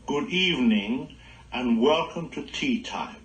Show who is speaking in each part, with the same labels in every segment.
Speaker 1: good evening, and welcome to Tea Time.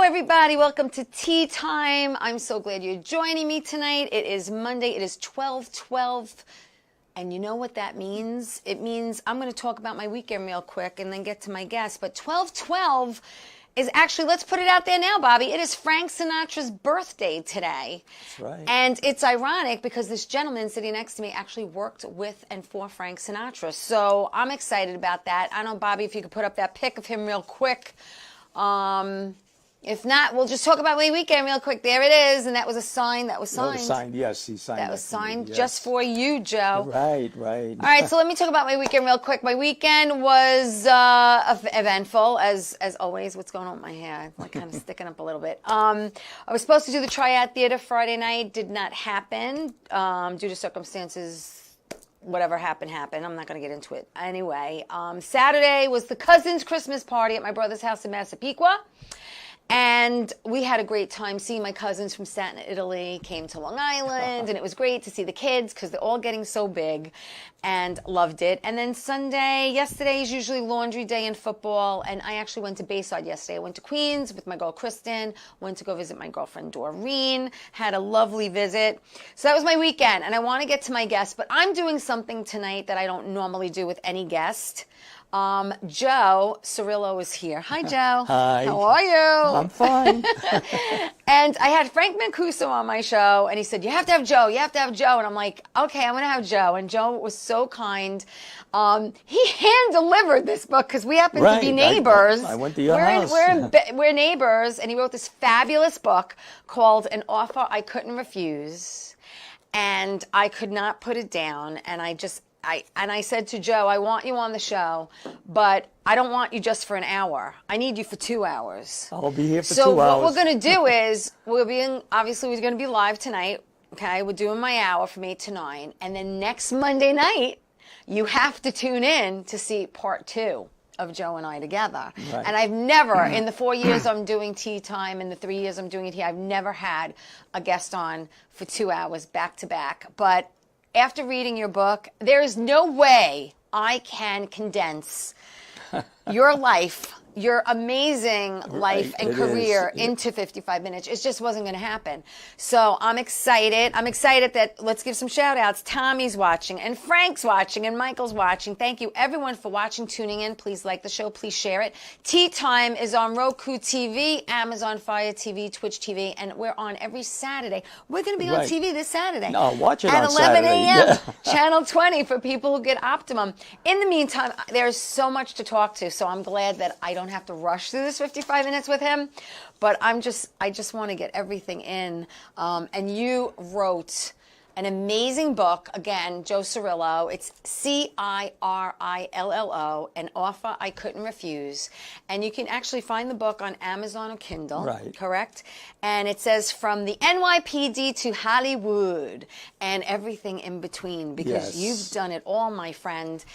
Speaker 2: Everybody, welcome to Tea Time. I'm so glad you're joining me tonight. It is Monday. It is 12/12. And you know what that means? It means I'm going to talk about my weekend real quick and then get to my guest. But 12/12 is actually, let's put it out there now, Bobby. It is Frank Sinatra's birthday today.
Speaker 3: That's right.
Speaker 2: And it's ironic because this gentleman sitting next to me actually worked with and for Frank Sinatra. So I'm excited about that. I don't know, Bobby, if you could put up that pic of him real quick. If not, we'll just talk about my weekend real quick. There it is, and that was a sign. That was signed.
Speaker 3: That was signed, yes. He signed
Speaker 2: that was signed
Speaker 3: yes.
Speaker 2: just for you, Joe.
Speaker 3: Right.
Speaker 2: All right, so let me talk about my weekend real quick. My weekend was eventful, as always. What's going on with my hair? It's like kind of sticking up a little bit. I was supposed to do the Triad Theater Friday night. Did not happen due to circumstances. Whatever happened. I'm not going to get into it. Anyway, Saturday was the cousins' Christmas party at my brother's house in Massapequa. And we had a great time seeing my cousins from Staten, Italy, came to Long Island, and it was great to see the kids because they're all getting so big, and loved it. And then yesterday is usually laundry day and football, and I actually went to Bayside yesterday. I went to Queens with my girl Kristen, went to go visit my girlfriend Doreen, had a lovely visit. So that was my weekend, and I want to get to my guest, but I'm doing something tonight that I don't normally do with any guest. Joe Cirillo is here. Hi, Joe.
Speaker 3: Hi.
Speaker 2: How are you?
Speaker 3: I'm fine.
Speaker 2: And I had Frank Mancuso on my show, and he said, you have to have Joe. You have to have Joe. And I'm like, okay, I'm going to have Joe. And Joe was so kind. He hand-delivered this book because we happen to be neighbors.
Speaker 3: I went to your house.
Speaker 2: We're neighbors, and he wrote this fabulous book called An Offer I Couldn't Refuse. And I could not put it down, and I said to Joe, I want you on the show, but I don't want you just for an hour. I need you for 2 hours.
Speaker 3: I'll be here for 2 hours.
Speaker 2: So what we're going to do is, we're going to be live tonight, okay? We're doing my hour from 8 to 9. And then next Monday night, you have to tune in to see part 2 of Joe and I together.
Speaker 3: Right.
Speaker 2: And I've never, in the 4 years I'm doing Tea Time and the 3 years I'm doing it here, I've never had a guest on for 2 hours back to back. But after reading your book, there is no way I can condense your life, your amazing life and career into 55 minutes. It just wasn't going to happen. So I'm excited. I'm excited that, let's give some shout outs. Tommy's watching, and Frank's watching, and Michael's watching. Thank you everyone for watching, tuning in. Please like the show. Please share it. Tea Time is on Roku TV, Amazon Fire TV, Twitch TV, and we're on every Saturday. We're going to be on TV this Saturday.
Speaker 3: No, watch it
Speaker 2: at
Speaker 3: on
Speaker 2: 11
Speaker 3: Saturday.
Speaker 2: a.m.
Speaker 3: Yeah.
Speaker 2: Channel 20 for people who get Optimum. In the meantime, there's so much to talk to, so I'm glad that I don't have to rush through this 55 minutes with him, but I just want to get everything in. And you wrote an amazing book, again, Joe Cirillo. It's Cirillo, An Offer I Couldn't Refuse. And you can actually find the book on Amazon or Kindle,
Speaker 3: right?
Speaker 2: Correct? And it says from the NYPD to Hollywood and everything in between, because you've done it all, my friend.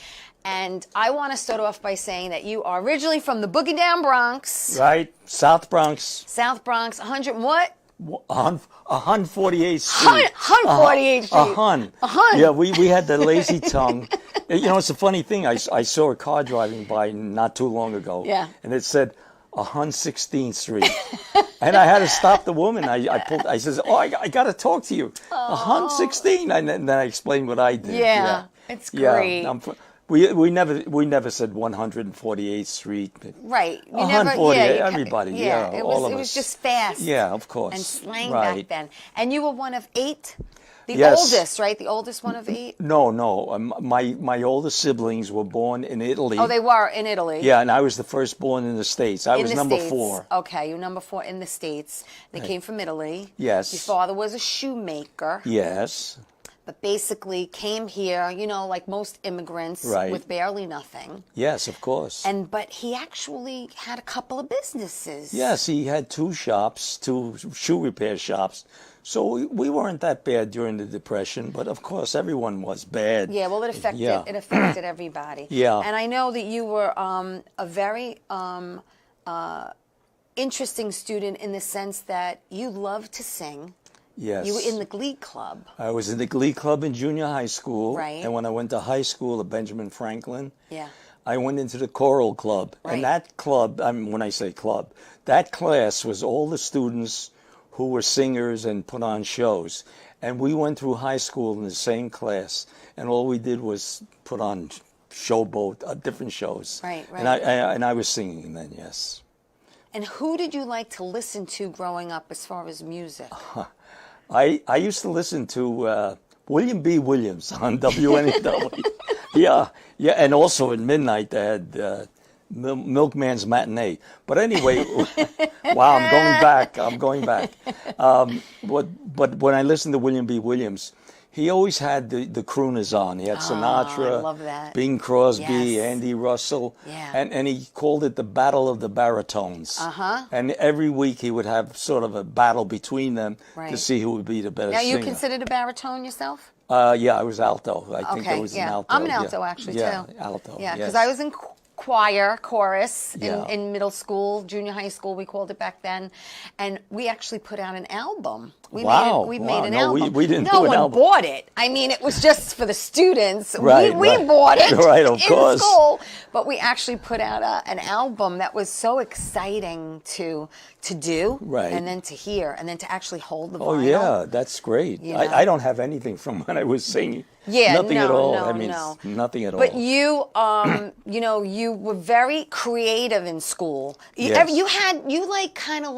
Speaker 2: And I want to start off by saying that you are originally from the Boogie Down Bronx.
Speaker 3: Right, South Bronx.
Speaker 2: South Bronx, 100 what?
Speaker 3: 148th Street.
Speaker 2: 148th Street.
Speaker 3: A hun. Yeah, we had the lazy tongue. You know, it's a funny thing. I saw a car driving by not too long ago.
Speaker 2: Yeah.
Speaker 3: And it said, 116th Street. And I had to stop the woman. I says, oh, I got to talk to you. 116. And then I explained what I did.
Speaker 2: Yeah, it's great.
Speaker 3: Yeah, we never said 148th Street.
Speaker 2: Right. You
Speaker 3: 148, everybody. Yeah,
Speaker 2: it
Speaker 3: all of
Speaker 2: was
Speaker 3: us.
Speaker 2: just fast.
Speaker 3: Yeah, of course.
Speaker 2: And slang
Speaker 3: right.
Speaker 2: back then. And you were one of 8? The
Speaker 3: Yes.
Speaker 2: oldest, right? The oldest one of 8?
Speaker 3: No. My older siblings were born in Italy.
Speaker 2: Oh, they were in Italy.
Speaker 3: Yeah, and I was the firstborn in the States. I was
Speaker 2: the
Speaker 3: number
Speaker 2: States.
Speaker 3: 4.
Speaker 2: Okay, you're number 4 in the States. They came from Italy.
Speaker 3: Yes.
Speaker 2: Your father was a shoemaker.
Speaker 3: Yes.
Speaker 2: But basically came here, like most immigrants,
Speaker 3: Right.
Speaker 2: with barely nothing.
Speaker 3: Yes, of course.
Speaker 2: But he actually had a couple of businesses.
Speaker 3: Yes, he had 2 shops, 2 shoe repair shops. So we weren't that bad during the Depression, but of course everyone was bad.
Speaker 2: Yeah, well, it affected everybody.
Speaker 3: Yeah.
Speaker 2: And I know that you were a very interesting student in the sense that you loved to sing.
Speaker 3: Yes.
Speaker 2: You were in the Glee Club.
Speaker 3: I was in the Glee Club in junior high school.
Speaker 2: Right.
Speaker 3: And when I went to high school at Benjamin Franklin,
Speaker 2: Yeah.
Speaker 3: I went into the choral club.
Speaker 2: Right.
Speaker 3: And that club, when I say club, that class was all the students who were singers and put on shows. And we went through high school in the same class. And all we did was put on showboat, different shows.
Speaker 2: Right, right.
Speaker 3: And I was singing then, yes.
Speaker 2: And who did you like to listen to growing up as far as music?
Speaker 3: I used to listen to William B. Williams on WNEW. yeah, and also at midnight they had Milkman's Matinee. But anyway, wow, I'm going back. But when I listened to William B. Williams, he always had the crooners on. He had Sinatra,
Speaker 2: I love that.
Speaker 3: Bing Crosby,
Speaker 2: Yes.
Speaker 3: Andy Russell,
Speaker 2: Yeah.
Speaker 3: and he called it the Battle of the Baritones.
Speaker 2: Uh-huh.
Speaker 3: And every week he would have sort of a battle between them to
Speaker 2: Right.
Speaker 3: see who would be the better
Speaker 2: Now, you
Speaker 3: singer.
Speaker 2: considered a baritone yourself?
Speaker 3: Yeah, I was alto. I think I
Speaker 2: Okay,
Speaker 3: was
Speaker 2: yeah.
Speaker 3: an alto.
Speaker 2: I'm an
Speaker 3: yeah.
Speaker 2: alto, actually,
Speaker 3: yeah,
Speaker 2: too.
Speaker 3: alto.
Speaker 2: Yeah, because
Speaker 3: yes.
Speaker 2: I was in chorus
Speaker 3: Yeah.
Speaker 2: in middle school, junior high school, we called it back then. And we actually put out an album. We
Speaker 3: Wow,
Speaker 2: made
Speaker 3: wow.
Speaker 2: an
Speaker 3: No,
Speaker 2: album.
Speaker 3: we didn't
Speaker 2: No
Speaker 3: do an
Speaker 2: one
Speaker 3: album.
Speaker 2: bought it. I mean, it was just for the students.
Speaker 3: Right,
Speaker 2: we
Speaker 3: right.
Speaker 2: bought it
Speaker 3: Right, of
Speaker 2: in
Speaker 3: course.
Speaker 2: school. But we actually put out an album that was so exciting to do.
Speaker 3: Right.
Speaker 2: And then to hear. And then to actually hold the
Speaker 3: Oh,
Speaker 2: vinyl.
Speaker 3: yeah, that's great.
Speaker 2: You know?
Speaker 3: I don't have anything from when I was singing.
Speaker 2: Yeah,
Speaker 3: Nothing at all.
Speaker 2: no,
Speaker 3: I mean,
Speaker 2: no.
Speaker 3: nothing at
Speaker 2: But
Speaker 3: all.
Speaker 2: you, you were very creative in school.
Speaker 3: Yes.
Speaker 2: You kind of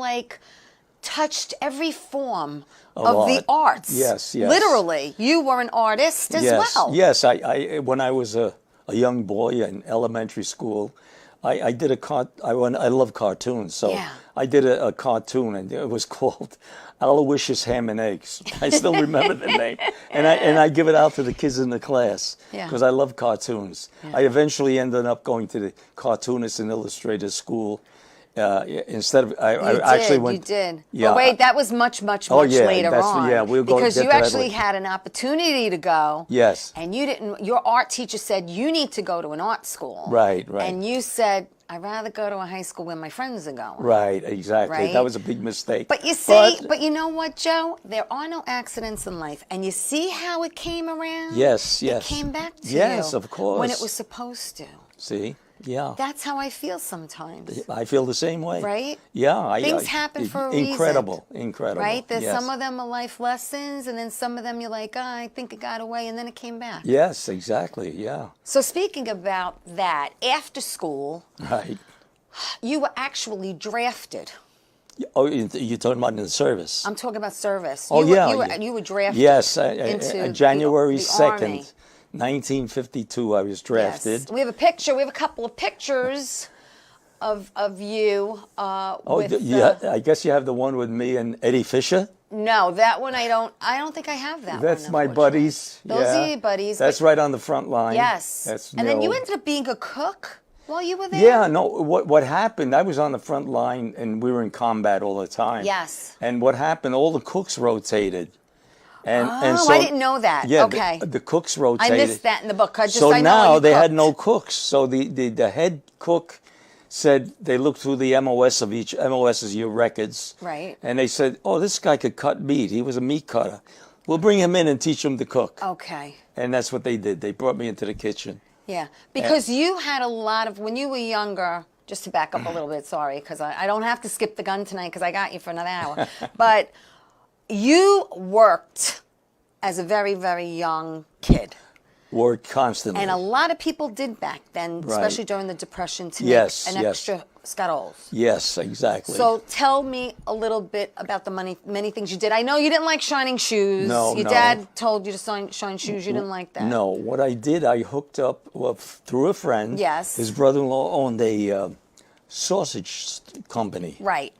Speaker 2: touched every form
Speaker 3: A
Speaker 2: of the
Speaker 3: lot.
Speaker 2: arts.
Speaker 3: Yes, yes.
Speaker 2: Literally, you were an artist as
Speaker 3: yes,
Speaker 2: well.
Speaker 3: yes. I when I was a young boy in elementary school, I did I love cartoons, so
Speaker 2: Yeah.
Speaker 3: I did a cartoon, and it was called Aloysius Ham and Eggs. I still remember the name, and I give it out to the kids in the class
Speaker 2: Yeah.
Speaker 3: because I love cartoons. I eventually ended up going to the cartoonist and illustrator school. Instead of I actually went.
Speaker 2: You did.
Speaker 3: Yeah.
Speaker 2: But wait, that was much
Speaker 3: Oh, yeah,
Speaker 2: later
Speaker 3: that's-
Speaker 2: on.
Speaker 3: yeah, we'll go
Speaker 2: because
Speaker 3: get
Speaker 2: you
Speaker 3: to that
Speaker 2: actually
Speaker 3: later.
Speaker 2: had an opportunity to go.
Speaker 3: Yes.
Speaker 2: And you didn't. Your art teacher said you need to go to an art school.
Speaker 3: Right, right.
Speaker 2: And you said, I'd rather go to a high school where my friends are going.
Speaker 3: Right, exactly.
Speaker 2: Right?
Speaker 3: That was a big mistake.
Speaker 2: But you see, but you know what, Joe? There are no accidents in life, and you see how it came around.
Speaker 3: Yes, yes.
Speaker 2: It came back to you.
Speaker 3: Yes, of course.
Speaker 2: When it was supposed to.
Speaker 3: See, yeah.
Speaker 2: That's how I feel sometimes.
Speaker 3: I feel the same way.
Speaker 2: Right?
Speaker 3: Yeah.
Speaker 2: Things happen for a reason.
Speaker 3: Incredible.
Speaker 2: Right? There's
Speaker 3: yes.
Speaker 2: some of them are life lessons, and then some of them you're like, I think it got away, and then it came back.
Speaker 3: Yes, exactly. Yeah.
Speaker 2: So speaking about that, after school,
Speaker 3: Right.
Speaker 2: you were actually drafted.
Speaker 3: Oh, you're talking about in the service?
Speaker 2: I'm talking about service.
Speaker 3: Oh,
Speaker 2: You were drafted.
Speaker 3: Yes,
Speaker 2: into
Speaker 3: January
Speaker 2: the
Speaker 3: 2nd,
Speaker 2: Army.
Speaker 3: 1952, I was drafted.
Speaker 2: Yes. We have a picture. We have a couple of pictures of you.
Speaker 3: Yeah, I guess you have the one with me and Eddie Fisher.
Speaker 2: No, that one I don't think I have that one.
Speaker 3: That's my
Speaker 2: unfortunately.
Speaker 3: buddies.
Speaker 2: Those
Speaker 3: yeah.
Speaker 2: are your buddies.
Speaker 3: That's right on the front line.
Speaker 2: Yes.
Speaker 3: That's
Speaker 2: and then you
Speaker 3: Neil.
Speaker 2: ended up being a cook while you were there?
Speaker 3: Yeah, no, what happened, I was on the front line and we were in combat all the time.
Speaker 2: Yes.
Speaker 3: And what happened, all the cooks rotated. And so,
Speaker 2: I didn't know that.
Speaker 3: Yeah,
Speaker 2: Okay.
Speaker 3: the cooks
Speaker 2: I
Speaker 3: rotated.
Speaker 2: missed that in the book. I
Speaker 3: So
Speaker 2: know
Speaker 3: now
Speaker 2: you
Speaker 3: they had
Speaker 2: cooked.
Speaker 3: no cooks. So the head cook said they looked through the MOS of each, MOS is your records.
Speaker 2: Right.
Speaker 3: And they said, oh, this guy could cut meat. He was a meat cutter. We'll bring him in and teach him to cook.
Speaker 2: Okay.
Speaker 3: And that's what they did. They brought me into the kitchen.
Speaker 2: Yeah, because you had a lot of, when you were younger, just to back up a little bit, sorry, because I don't have to skip the gun tonight because I got you for another hour. But you worked as a very, very young kid.
Speaker 3: Worked constantly.
Speaker 2: And a lot of people did back then,
Speaker 3: Right.
Speaker 2: especially during the Depression, to
Speaker 3: Yes,
Speaker 2: make an
Speaker 3: yes.
Speaker 2: extra scuttles.
Speaker 3: Yes, exactly.
Speaker 2: So tell me a little bit about the many things you did. I know you didn't like shining shoes.
Speaker 3: No,
Speaker 2: Your
Speaker 3: no.
Speaker 2: dad told you to shine shoes. You didn't like that.
Speaker 3: No, what I did, I hooked up through a friend.
Speaker 2: Yes.
Speaker 3: His brother-in-law owned a sausage company.
Speaker 2: Right.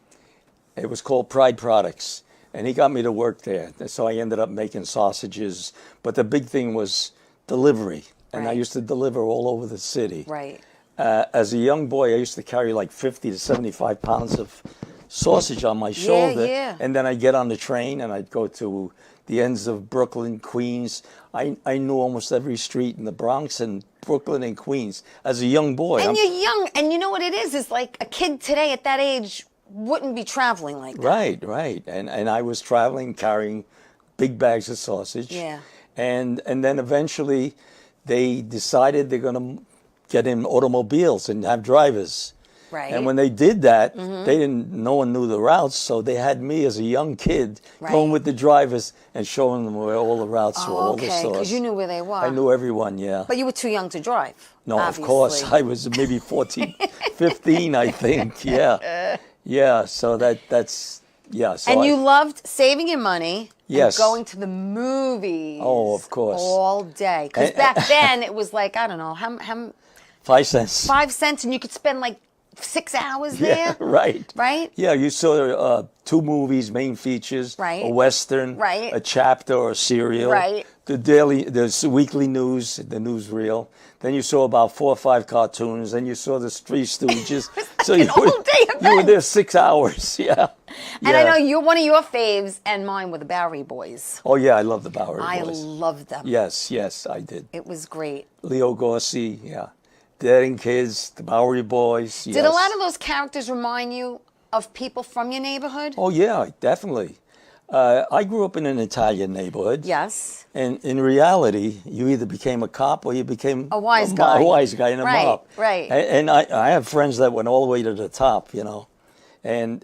Speaker 3: It was called Pride Products, and he got me to work there. So I ended up making sausages. But the big thing was delivery, and I
Speaker 2: Right.
Speaker 3: used to deliver all over the city.
Speaker 2: Right.
Speaker 3: As a young boy, I used to carry like 50 to 75 pounds of sausage on my shoulder.
Speaker 2: yeah.
Speaker 3: And then I'd get on the train and I'd go to the ends of Brooklyn, Queens. I knew almost every street in the Bronx and Brooklyn and Queens as a young boy.
Speaker 2: And you're young, and you know what it is like a kid today at that age wouldn't be traveling like that.
Speaker 3: Right, right. And I was traveling, carrying big bags of sausage.
Speaker 2: Yeah.
Speaker 3: And then eventually they decided they're going to get in automobiles and have drivers.
Speaker 2: Right.
Speaker 3: And when they did that, no one knew the routes, so they had me as a young kid going
Speaker 2: Right.
Speaker 3: with the drivers and showing them where all the routes were, all the
Speaker 2: Okay,
Speaker 3: stores.
Speaker 2: because you knew where they were.
Speaker 3: I knew everyone, yeah.
Speaker 2: But you were too young to drive.
Speaker 3: No,
Speaker 2: obviously.
Speaker 3: of course. I was maybe 14, 15, I think. Yeah. Yeah, so that's, yeah. So
Speaker 2: And you loved saving your money
Speaker 3: Yes.
Speaker 2: and going to the movies.
Speaker 3: Oh, of course.
Speaker 2: All day. Because back then it was like, I don't know, how
Speaker 3: 5 cents.
Speaker 2: 5 cents and you could spend like 6 hours there.
Speaker 3: Yeah, right.
Speaker 2: Right?
Speaker 3: Yeah, you saw 2 movies, main features.
Speaker 2: Right.
Speaker 3: A Western.
Speaker 2: Right.
Speaker 3: A chapter or a serial.
Speaker 2: Right.
Speaker 3: The weekly news, the newsreel. Then you saw about 4 or 5 cartoons. Then you saw the Three Stooges. So
Speaker 2: an
Speaker 3: you were,
Speaker 2: all-day
Speaker 3: you were
Speaker 2: event.
Speaker 3: there 6 hours. Yeah.
Speaker 2: And I
Speaker 3: Yeah.
Speaker 2: know you're one of your faves and mine were the Bowery Boys.
Speaker 3: Oh yeah, I love the Bowery
Speaker 2: I
Speaker 3: Boys.
Speaker 2: loved them.
Speaker 3: Yes, yes, I did.
Speaker 2: It was great.
Speaker 3: Leo Gorcey, yeah. Dead and Kids, the Bowery Boys.
Speaker 2: Did a lot of those characters remind you of people from your neighborhood?
Speaker 3: Oh yeah, definitely. I grew up in an Italian neighborhood.
Speaker 2: Yes.
Speaker 3: And in reality, you either became a cop or you became
Speaker 2: A wise guy.
Speaker 3: A wise guy in a
Speaker 2: Right,
Speaker 3: mob.
Speaker 2: right.
Speaker 3: And I have friends that went all the way to the top, you know. And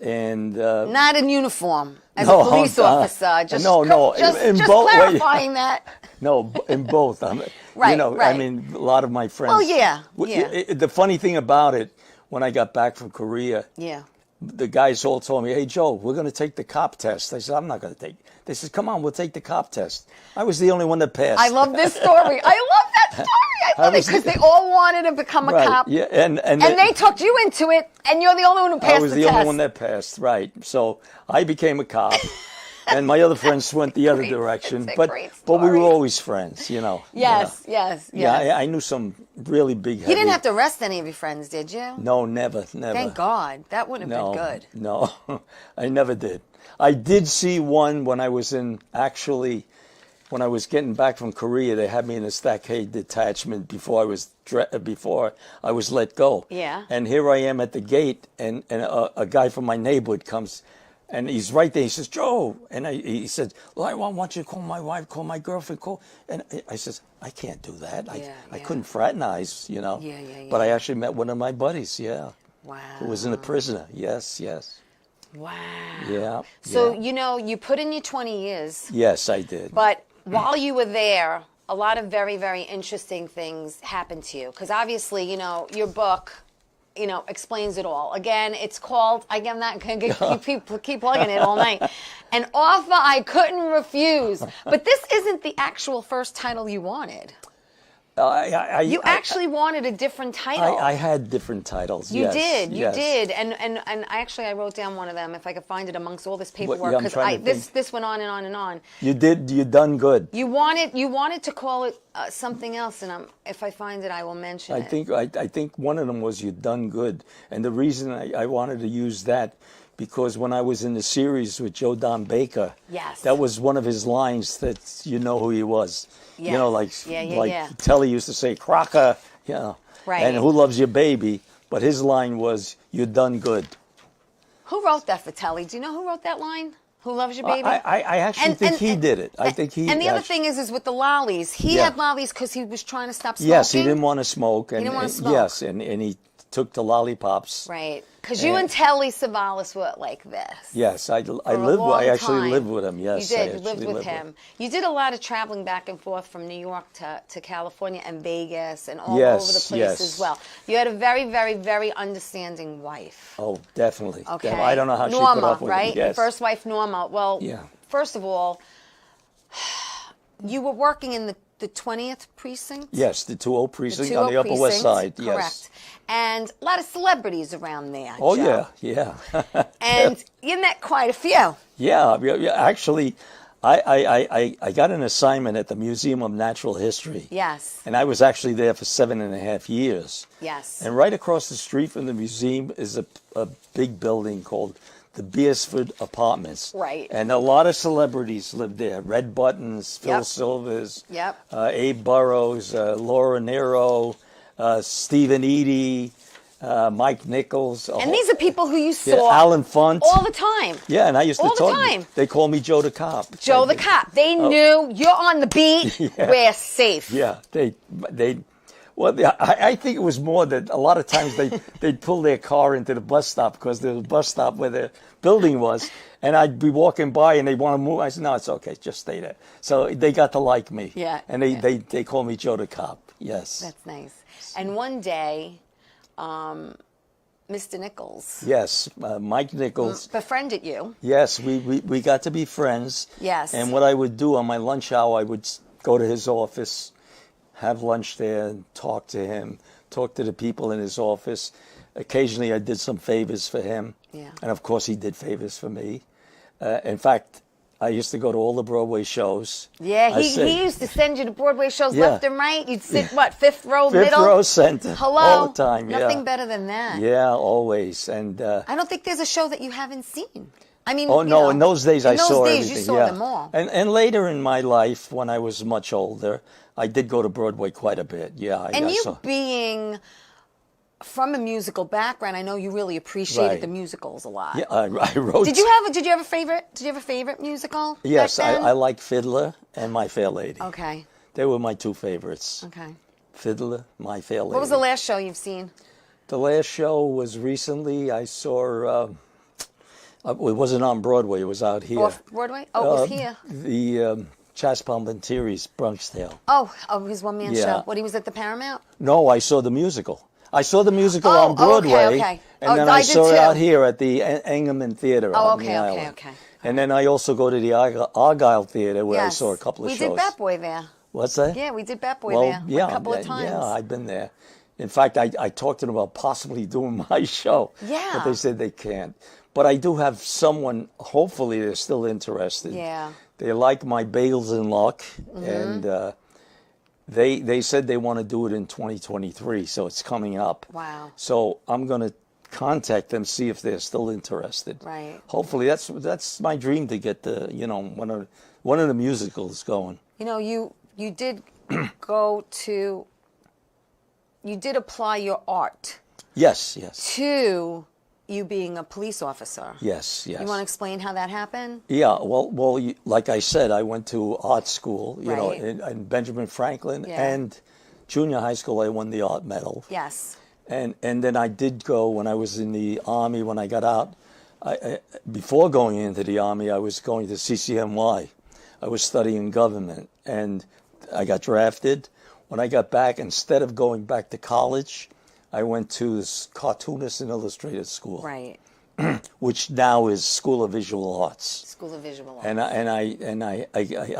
Speaker 2: Not in uniform as
Speaker 3: No,
Speaker 2: a police officer. Just,
Speaker 3: no,
Speaker 2: Just,
Speaker 3: in
Speaker 2: just
Speaker 3: both-
Speaker 2: clarifying that.
Speaker 3: no, in both. You
Speaker 2: Right,
Speaker 3: know, I
Speaker 2: right.
Speaker 3: mean, a lot of my friends.
Speaker 2: Well, yeah,
Speaker 3: w-
Speaker 2: yeah.
Speaker 3: The funny thing about it, when I got back from Korea,
Speaker 2: Yeah.
Speaker 3: the guys all told me, "Hey, Joe, we're going to take the cop test." I said, "I'm not going to take." They said, "Come on, we'll take the cop test." I was the only one that passed.
Speaker 2: I love this story. I love that story. I love it
Speaker 3: was-
Speaker 2: because they all wanted to become a
Speaker 3: Right,
Speaker 2: cop.
Speaker 3: yeah, and
Speaker 2: they talked you into it, and you're the only one who passed
Speaker 3: I was the
Speaker 2: test.
Speaker 3: only one that passed, right? So I became a cop, and my other friends went the other
Speaker 2: Great.
Speaker 3: direction.
Speaker 2: It's a
Speaker 3: But
Speaker 2: great
Speaker 3: but we were
Speaker 2: story.
Speaker 3: always friends, you know.
Speaker 2: Yes,
Speaker 3: you know.
Speaker 2: yes, yes.
Speaker 3: Yeah, I knew some really big.
Speaker 2: You didn't have to arrest any of your friends, did you?
Speaker 3: No, never.
Speaker 2: Thank God. That would have
Speaker 3: No,
Speaker 2: been good.
Speaker 3: no, I never did. I did see one when I was when I was getting back from Korea. They had me in a stockade detachment before I was let go.
Speaker 2: Yeah.
Speaker 3: And here I am at the gate, and a guy from my neighborhood comes, and he's right there. He says, "Joe," and he said, "Well, I want you to call my wife, call my girlfriend, call." And I says, "I can't do that. I
Speaker 2: Yeah.
Speaker 3: couldn't fraternize, you know."
Speaker 2: Yeah.
Speaker 3: But I actually met one of my buddies. Yeah.
Speaker 2: Wow.
Speaker 3: Who was in a prisoner. Yes.
Speaker 2: Wow.
Speaker 3: Yeah.
Speaker 2: So,
Speaker 3: yeah.
Speaker 2: you put in your 20 years,
Speaker 3: Yes, I did.
Speaker 2: but while you were there, a lot of very, very interesting things happened to you. Because obviously, your book, explains it all. Again, it's called, I'm not going to keep plugging it all night, An Offer I Couldn't Refuse. But this isn't the actual first title you wanted. You actually wanted a different title.
Speaker 3: I had different titles.
Speaker 2: You
Speaker 3: yes,
Speaker 2: did, you
Speaker 3: yes.
Speaker 2: did, and I wrote down one of them if I could find it amongst all this paperwork
Speaker 3: yeah, I'm
Speaker 2: because
Speaker 3: trying to think.
Speaker 2: this went on and on and on.
Speaker 3: You done good.
Speaker 2: You wanted to call it something else, and if I find it, I will mention it.
Speaker 3: I think one of them was "You done good," and the reason I wanted to use that because when I was in the series with Joe Don Baker,
Speaker 2: Yes.
Speaker 3: that was one of his lines that you know who he was.
Speaker 2: Yes.
Speaker 3: You know, like
Speaker 2: Yeah.
Speaker 3: Telly used to say, "Crocker," you know,
Speaker 2: Right.
Speaker 3: and "Who loves your baby?" But his line was, "You done good."
Speaker 2: Who wrote that for Telly? Do you know who wrote that line? Who loves your baby?
Speaker 3: I actually think he did it. I think he.
Speaker 2: And the other thing is with the lollies, he
Speaker 3: Yeah.
Speaker 2: had lollies because he was trying to stop smoking.
Speaker 3: Yes, he didn't want to smoke. And,
Speaker 2: didn't wanna
Speaker 3: and-
Speaker 2: smoke.
Speaker 3: Yes, and he took to lollipops.
Speaker 2: Right. Because you and Telly Savalas were like this.
Speaker 3: Yes, I
Speaker 2: for a
Speaker 3: lived.
Speaker 2: long
Speaker 3: I actually
Speaker 2: time.
Speaker 3: lived with him. Yes,
Speaker 2: You
Speaker 3: I
Speaker 2: did. You lived
Speaker 3: actually
Speaker 2: with him. You did a lot of traveling back and forth from New York to California and Vegas and all
Speaker 3: Yes,
Speaker 2: over the place
Speaker 3: yes.
Speaker 2: as well. You had a very, very, very understanding wife.
Speaker 3: Oh, definitely.
Speaker 2: Okay.
Speaker 3: I don't know how
Speaker 2: Norma,
Speaker 3: she put up with
Speaker 2: right?
Speaker 3: it. Yes.
Speaker 2: Your first wife, Norma. Well,
Speaker 3: Yeah.
Speaker 2: first of all, you were working in the 20th precinct?
Speaker 3: Yes, the 20 precinct
Speaker 2: 20
Speaker 3: on the Upper West
Speaker 2: precinct,
Speaker 3: Side.
Speaker 2: Correct.
Speaker 3: Yes.
Speaker 2: And a lot of celebrities around there.
Speaker 3: Oh
Speaker 2: Joe.
Speaker 3: yeah.
Speaker 2: And you met quite a few.
Speaker 3: Yeah. Actually, I got an assignment at the Museum of Natural History.
Speaker 2: Yes.
Speaker 3: And I was actually there for 7.5 years.
Speaker 2: Yes.
Speaker 3: And right across the street from the museum is a big building called the Beersford Apartments.
Speaker 2: Right.
Speaker 3: And a lot of celebrities lived there. Red Buttons, Phil
Speaker 2: Yep.
Speaker 3: Silvers,
Speaker 2: Yep.
Speaker 3: Abe Burrows, Laura Nero, Stephen Eady, Mike Nichols.
Speaker 2: And these are people who you saw
Speaker 3: Alan Funt.
Speaker 2: all the time.
Speaker 3: Yeah, and I used to
Speaker 2: all the
Speaker 3: talk.
Speaker 2: time.
Speaker 3: They call me Joe the Cop.
Speaker 2: Joe the Cop. They knew you're on the beat.
Speaker 3: Yeah.
Speaker 2: We're safe.
Speaker 3: Yeah, they. Well, I think it was more that a lot of times they'd pull their car into the bus stop because there was a bus stop where the building was, and I'd be walking by and they want to move. I said, no, it's okay, just stay there. So they got to like me.
Speaker 2: Yeah,
Speaker 3: And they call me Joe the Cop. Yes.
Speaker 2: That's nice. And one day, Mr. Nichols
Speaker 3: Yes, Mike Nichols.
Speaker 2: befriended you.
Speaker 3: Yes, we got to be friends.
Speaker 2: Yes.
Speaker 3: And what I would do on my lunch hour, I would go to his office, have lunch there, and talk to him, talk to the people in his office. Occasionally, I did some favors for him.
Speaker 2: Yeah.
Speaker 3: And of course, he did favors for me. In fact, I used to go to all the Broadway shows.
Speaker 2: Yeah, he used to send you to Broadway shows
Speaker 3: Yeah.
Speaker 2: left and right. You'd sit, what, fifth row,
Speaker 3: Fifth
Speaker 2: middle?
Speaker 3: row center.
Speaker 2: Hello?
Speaker 3: All the time, yeah.
Speaker 2: Nothing better than that.
Speaker 3: Yeah, always. And
Speaker 2: I don't think there's a show that you haven't seen. I mean,
Speaker 3: oh
Speaker 2: you
Speaker 3: no,
Speaker 2: know,
Speaker 3: in those days I saw
Speaker 2: In those days,
Speaker 3: everything.
Speaker 2: you saw
Speaker 3: yeah.
Speaker 2: them all.
Speaker 3: And later in my life, when I was much older, I did go to Broadway quite a bit. Yeah,
Speaker 2: And
Speaker 3: I
Speaker 2: you
Speaker 3: saw.
Speaker 2: being from a musical background, I know you really appreciated
Speaker 3: Right.
Speaker 2: the musicals a lot.
Speaker 3: Yeah, I wrote.
Speaker 2: Did you have a favorite musical?
Speaker 3: Yes,
Speaker 2: back then?
Speaker 3: I like Fiddler and My Fair Lady.
Speaker 2: Okay.
Speaker 3: They were my two favorites.
Speaker 2: Okay.
Speaker 3: Fiddler, My Fair Lady.
Speaker 2: What was the last show you've seen?
Speaker 3: The last show was recently. I saw. It wasn't on Broadway. It was out here.
Speaker 2: Off Broadway? Oh, it was here.
Speaker 3: The Chas Palminteri's Bronx Tale.
Speaker 2: Oh, his one-man
Speaker 3: Yeah.
Speaker 2: show. When he was at the Paramount?
Speaker 3: No, I saw the musical. I saw the musical
Speaker 2: Oh,
Speaker 3: on Broadway,
Speaker 2: okay.
Speaker 3: and
Speaker 2: Oh,
Speaker 3: then
Speaker 2: I
Speaker 3: I
Speaker 2: did
Speaker 3: saw it
Speaker 2: too.
Speaker 3: out here at the Engelman Theater
Speaker 2: Oh,
Speaker 3: on
Speaker 2: okay,
Speaker 3: the
Speaker 2: okay,
Speaker 3: island.
Speaker 2: okay.
Speaker 3: And then I also go to the Argyle Theater where I
Speaker 2: Yes.
Speaker 3: saw a couple of
Speaker 2: we
Speaker 3: shows.
Speaker 2: did Bat Boy there.
Speaker 3: What's that?
Speaker 2: Yeah, we did Bat Boy
Speaker 3: Well,
Speaker 2: there
Speaker 3: yeah,
Speaker 2: a couple of times.
Speaker 3: Yeah, I've been there. In fact, I talked to them about possibly doing my show.
Speaker 2: Yeah.
Speaker 3: But they said they can't. But I do have someone, hopefully they're still interested.
Speaker 2: Yeah.
Speaker 3: They like my Bagels and Luck,
Speaker 2: Mm-hmm.
Speaker 3: and they said they want to do it in 2023, so it's coming up.
Speaker 2: Wow.
Speaker 3: So I'm going to contact them, see if they're still interested.
Speaker 2: Right.
Speaker 3: Hopefully, that's my dream to get the one of the musicals going.
Speaker 2: You know, you did you did apply your art
Speaker 3: Yes.
Speaker 2: to you being a police officer.
Speaker 3: Yes.
Speaker 2: You want to explain how that happened?
Speaker 3: Yeah, well, like I said, I went to art school,
Speaker 2: Right.
Speaker 3: in Benjamin Franklin,
Speaker 2: Yeah.
Speaker 3: and junior high school. I won the art medal,
Speaker 2: Yes.
Speaker 3: and then I did go when I was in the Army. When I got out, before going into the Army, I was going to CCNY. I was studying government, and I got drafted. When I got back, instead of going back to college, I went to this cartoonist and illustrator school,
Speaker 2: Right.
Speaker 3: which now is School of Visual Arts.
Speaker 2: School of Visual Arts.
Speaker 3: And I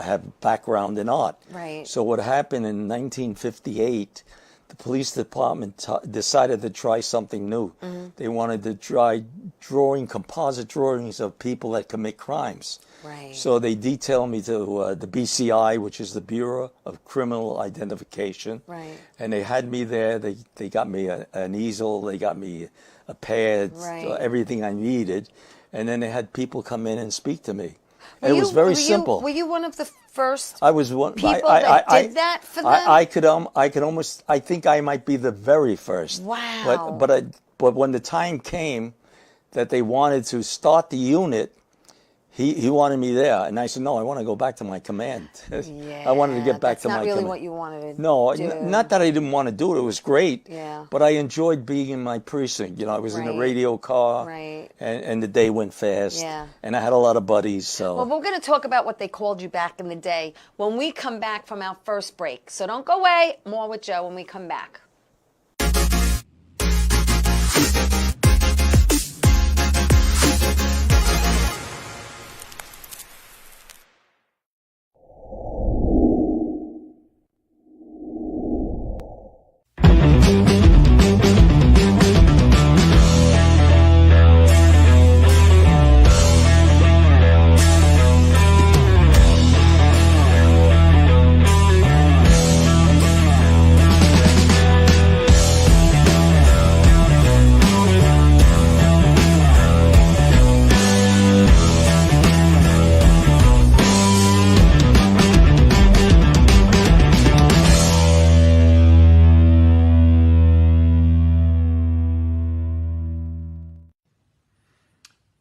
Speaker 3: have background in art.
Speaker 2: Right.
Speaker 3: So what happened in 1958, the police department decided to try something new.
Speaker 2: Mm-hmm.
Speaker 3: They wanted to try composite drawings of people that commit crimes.
Speaker 2: Right.
Speaker 3: So they detailed me to the BCI, which is the Bureau of Criminal Identification.
Speaker 2: Right.
Speaker 3: And they had me there. They got me an easel. They got me a pad,
Speaker 2: Right.
Speaker 3: everything I needed. And then they had people come in and speak to me.
Speaker 2: Were
Speaker 3: It was
Speaker 2: you-
Speaker 3: very
Speaker 2: were you-
Speaker 3: simple.
Speaker 2: Were you one of the first
Speaker 3: I was one
Speaker 2: people that did that for them?
Speaker 3: I could almost. I think I might be the very first.
Speaker 2: Wow.
Speaker 3: But when the time came that they wanted to start the unit, he wanted me there, and I said, no, I want to go back to my command. I wanted to get back to my command.
Speaker 2: That's not really what you wanted to
Speaker 3: No,
Speaker 2: do.
Speaker 3: Not that I didn't want to do it. It was great.
Speaker 2: Yeah.
Speaker 3: But I enjoyed being in my precinct. I was in a
Speaker 2: Right.
Speaker 3: radio car.
Speaker 2: Right.
Speaker 3: And the day went fast.
Speaker 2: Yeah.
Speaker 3: And I had a lot of buddies. So.
Speaker 2: Well, we're going to talk about what they called you back in the day when we come back from our first break. So don't go away. More with Joe when we come back.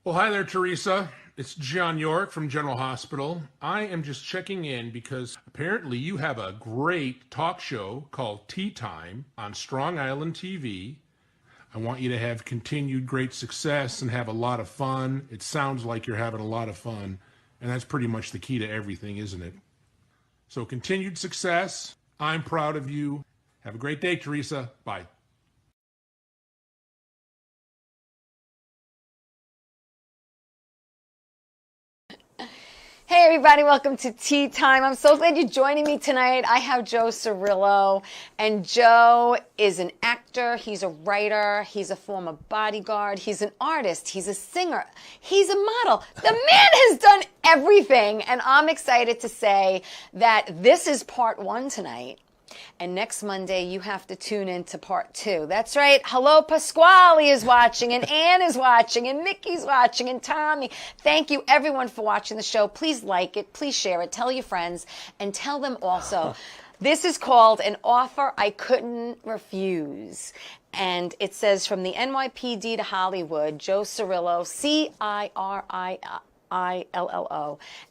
Speaker 4: Well, hi there, Teresa. It's John York from General Hospital. I am just checking in because apparently you have a great talk show called Tea Time on Strong Island TV. I want you to have continued great success and have a lot of fun. It sounds like you're having a lot of fun, and that's pretty much the key to everything, isn't it? So continued success. I'm proud of you. Have a great day, Teresa. Bye.
Speaker 2: Hey everybody, welcome to Tea Time. I'm so glad you're joining me tonight. I have Joe Cirillo, and Joe is an actor, he's a writer, he's a former bodyguard, he's an artist, he's a singer, he's a model. The man has done everything, and I'm excited to say that this is part one tonight. And next Monday, you have to tune in to part two. That's right. Hello, Pasquale is watching, and Ann is watching, and Mickey's watching, and Tommy. Thank you, everyone, for watching the show. Please like it. Please share it. Tell your friends, and tell them also. This is called An Offer I Couldn't Refuse. And it says, from the NYPD to Hollywood, Joe Cirillo, Cirillo,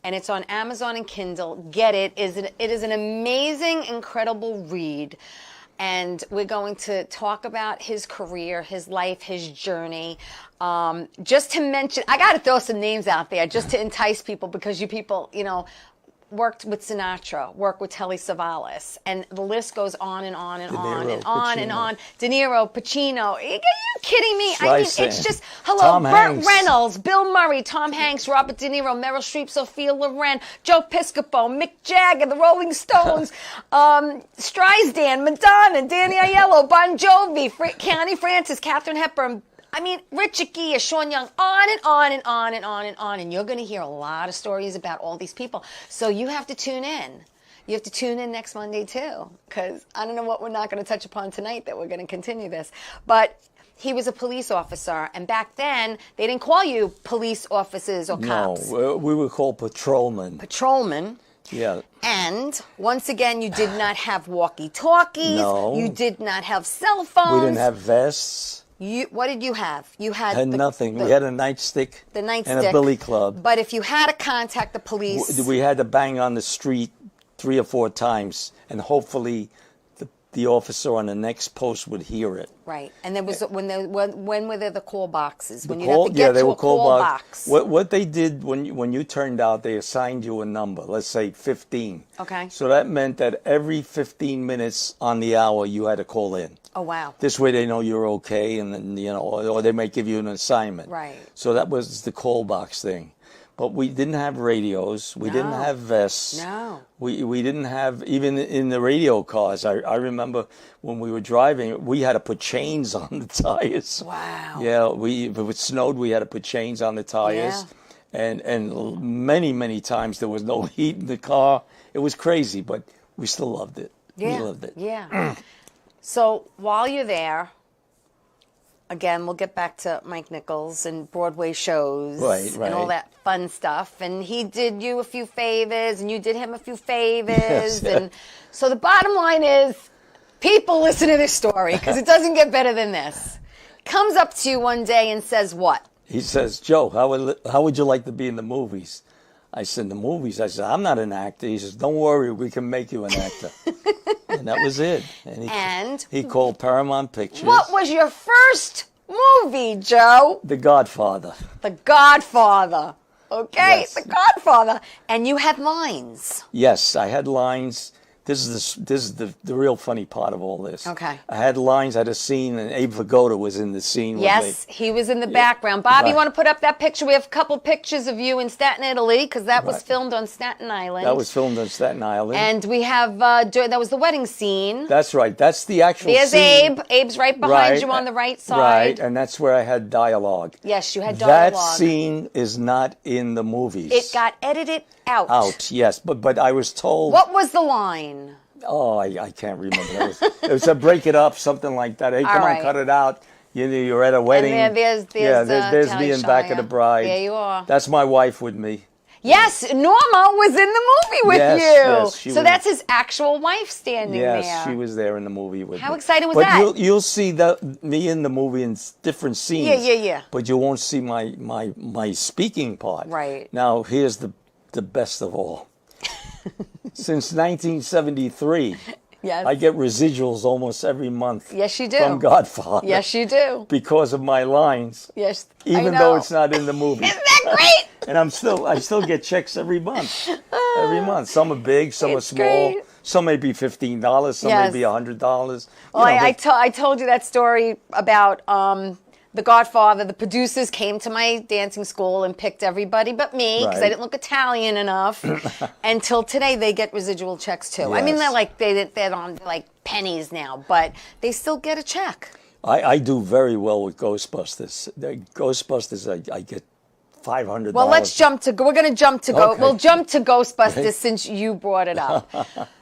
Speaker 2: and it's on Amazon and Kindle. Get it. It is an amazing, incredible read. And we're going to talk about his career, his life, his journey. Just to mention, I got to throw some names out there just to entice people, because you people, worked with Sinatra, worked with Telly Savalas, and the list goes on and on and on and on and on. De Niro, Pacino. Are you kidding me? I mean, it's just, hello, Burt Reynolds, Bill Murray, Tom Hanks, Robert De Niro, Meryl Streep, Sophia Loren, Joe Piscopo, Mick Jagger, the Rolling Stones, Streisand, Madonna, Danny Aiello, Bon Jovi, Connie Francis, Katharine Hepburn, Richard Gere, Sean Young, on and on and on and on and on. And you're going to hear a lot of stories about all these people. So you have to tune in. You have to tune in next Monday, too, because I don't know what we're not going to touch upon tonight that we're going to continue this. But he was a police officer, and back then, they didn't call you police officers or cops.
Speaker 3: No, we were called patrolmen.
Speaker 2: Patrolmen.
Speaker 3: Yeah.
Speaker 2: And once again, you did not have walkie-talkies.
Speaker 3: No.
Speaker 2: You did not have cell phones.
Speaker 3: We didn't have vests.
Speaker 2: What did you have? You
Speaker 3: had nothing. We had a nightstick.
Speaker 2: The nightstick.
Speaker 3: And a billy club.
Speaker 2: But if you had to contact the police,
Speaker 3: we had to bang on the street 3 or 4 times, and hopefully the officer on the next post would hear it.
Speaker 2: Right. And there was when were there the call boxes? When
Speaker 3: they
Speaker 2: you have to get to
Speaker 3: were
Speaker 2: a call box.
Speaker 3: What they did when you turned out, they assigned you a number. Let's say 15.
Speaker 2: Okay.
Speaker 3: So that meant that every 15 minutes on the hour you had to call in.
Speaker 2: Oh wow.
Speaker 3: This way they know you're okay, and then or they might give you an assignment.
Speaker 2: Right.
Speaker 3: So that was the call box thing. But we didn't have radios. We didn't have vests.
Speaker 2: No.
Speaker 3: We didn't have, even in the radio cars. I remember when we were driving, we had to put chains on the tires.
Speaker 2: Wow.
Speaker 3: Yeah, if it snowed, we had to put chains on the tires. Yeah. And many times there was no heat in the car. It was crazy, but we still loved it.
Speaker 2: Yeah.
Speaker 3: We loved it.
Speaker 2: Yeah. So while you're there, again, we'll get back to Mike Nichols and Broadway shows and all that fun stuff. And he did you a few favors, and you did him a few favors.
Speaker 3: Yes.
Speaker 2: And so the bottom line is, people listen to this story, because it doesn't get better than this. Comes up to you one day and says what?
Speaker 3: he says, Joe, how would you like to be in the movies? I said, the movies? I said, I'm not an actor. He says, don't worry, we can make you an actor. And that was it.
Speaker 2: And
Speaker 3: he called Paramount Pictures.
Speaker 2: what was your first movie, Joe?
Speaker 3: The Godfather.
Speaker 2: The Godfather. Okay,
Speaker 3: Yes.
Speaker 2: The Godfather. And you had lines.
Speaker 3: Yes, I had lines. This is the real funny part of all this.
Speaker 2: Okay.
Speaker 3: I had lines, I had a scene, and Abe Vigoda was in the scene with me.
Speaker 2: Yes, he was in the background. Bob, you
Speaker 3: Right.
Speaker 2: want to put up that picture? We have a couple pictures of you in Staten, Italy, because that was
Speaker 3: Right.
Speaker 2: filmed on Staten Island.
Speaker 3: That was filmed on Staten Island.
Speaker 2: And we have, that was the wedding scene.
Speaker 3: That's right. That's the actual
Speaker 2: There's
Speaker 3: scene.
Speaker 2: Abe. Abe's right behind you on the right side.
Speaker 3: Right, and that's where I had dialogue.
Speaker 2: Yes, you had
Speaker 3: That
Speaker 2: dialogue.
Speaker 3: scene is not in the movies.
Speaker 2: It got edited out.
Speaker 3: out, yes. But I was told...
Speaker 2: What was the line?
Speaker 3: Oh, I can't remember. It was a break it up, something like that. Hey,
Speaker 2: All
Speaker 3: come
Speaker 2: right.
Speaker 3: on, cut it out. You're at a wedding.
Speaker 2: And there's
Speaker 3: there's me
Speaker 2: Talia
Speaker 3: in Back of
Speaker 2: Shire.
Speaker 3: the Bride.
Speaker 2: There you are.
Speaker 3: That's my wife with me.
Speaker 2: Yes, Norma was in the movie with
Speaker 3: Yes,
Speaker 2: you.
Speaker 3: yes, she
Speaker 2: so
Speaker 3: was.
Speaker 2: that's his actual wife standing
Speaker 3: Yes,
Speaker 2: there.
Speaker 3: she was there in the movie with me.
Speaker 2: How exciting was
Speaker 3: but
Speaker 2: that?
Speaker 3: You'll see me in the movie in different scenes.
Speaker 2: Yeah.
Speaker 3: But you won't see my speaking part.
Speaker 2: Right.
Speaker 3: Now, here's the best of all. Since 1973,
Speaker 2: Yes.
Speaker 3: I get residuals almost every month.
Speaker 2: Yes, you do.
Speaker 3: From Godfather.
Speaker 2: Yes, you do.
Speaker 3: Because of my lines.
Speaker 2: Yes,
Speaker 3: Even
Speaker 2: I
Speaker 3: though
Speaker 2: know.
Speaker 3: it's not in the movie.
Speaker 2: Isn't that great?
Speaker 3: And I still get checks every month. Every month. Some are big, some are
Speaker 2: It's
Speaker 3: small.
Speaker 2: great.
Speaker 3: Some may be $15, some
Speaker 2: Yes.
Speaker 3: may be $100.
Speaker 2: Well, I told you that story about The Godfather. The producers came to my dancing school and picked everybody but me because I
Speaker 3: Right.
Speaker 2: didn't look Italian enough. Until today, they get residual checks too. I mean,
Speaker 3: Yes.
Speaker 2: they're on like pennies now, but they still get a check.
Speaker 3: I do very well with Ghostbusters. Ghostbusters, I get $500.
Speaker 2: Well, we're going to jump to
Speaker 3: Okay.
Speaker 2: we'll jump to Ghostbusters since you brought it up.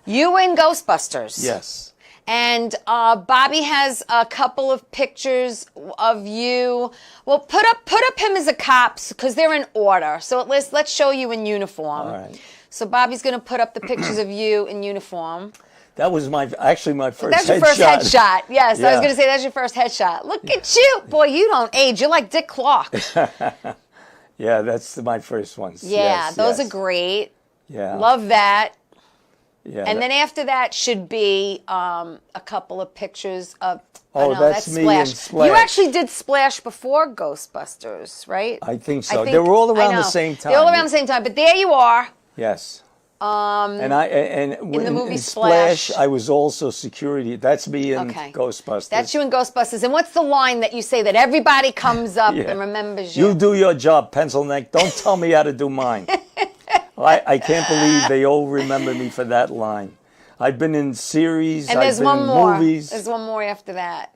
Speaker 2: You were in Ghostbusters.
Speaker 3: Yes.
Speaker 2: And Bobby has a couple of pictures of you. Well, put up him as a cop because they're in order. So let's show you in uniform.
Speaker 3: All right.
Speaker 2: So Bobby's going to put up the pictures of you in uniform.
Speaker 3: That was actually my first
Speaker 2: That's your
Speaker 3: headshot.
Speaker 2: first headshot. Yes, I was
Speaker 3: Yeah.
Speaker 2: going to say that's your first headshot. Look at you. Boy, you don't age. You're like Dick Clark.
Speaker 3: Yeah, that's my first ones.
Speaker 2: Yeah,
Speaker 3: Yes,
Speaker 2: those
Speaker 3: yes.
Speaker 2: are great.
Speaker 3: Yeah.
Speaker 2: Love that.
Speaker 3: Yeah.
Speaker 2: And then after that should be a couple of pictures of.
Speaker 3: Oh,
Speaker 2: no,
Speaker 3: that's me in Splash.
Speaker 2: You actually did Splash before Ghostbusters, right?
Speaker 3: I think so. They were all around the same time.
Speaker 2: They're all around the same time, but there you are.
Speaker 3: Yes. And
Speaker 2: in the movie
Speaker 3: Splash,
Speaker 2: Splash.
Speaker 3: I was also security. That's me in
Speaker 2: Okay.
Speaker 3: Ghostbusters.
Speaker 2: That's you in Ghostbusters. And what's the line that you say that everybody comes up
Speaker 3: Yeah.
Speaker 2: and remembers you?
Speaker 3: You do your job, pencil neck. Don't tell me how to do mine. I can't believe they all remember me for that line. I've been in series.
Speaker 2: and
Speaker 3: I've
Speaker 2: there's
Speaker 3: been
Speaker 2: one
Speaker 3: in
Speaker 2: more.
Speaker 3: movies.
Speaker 2: There's one more after that.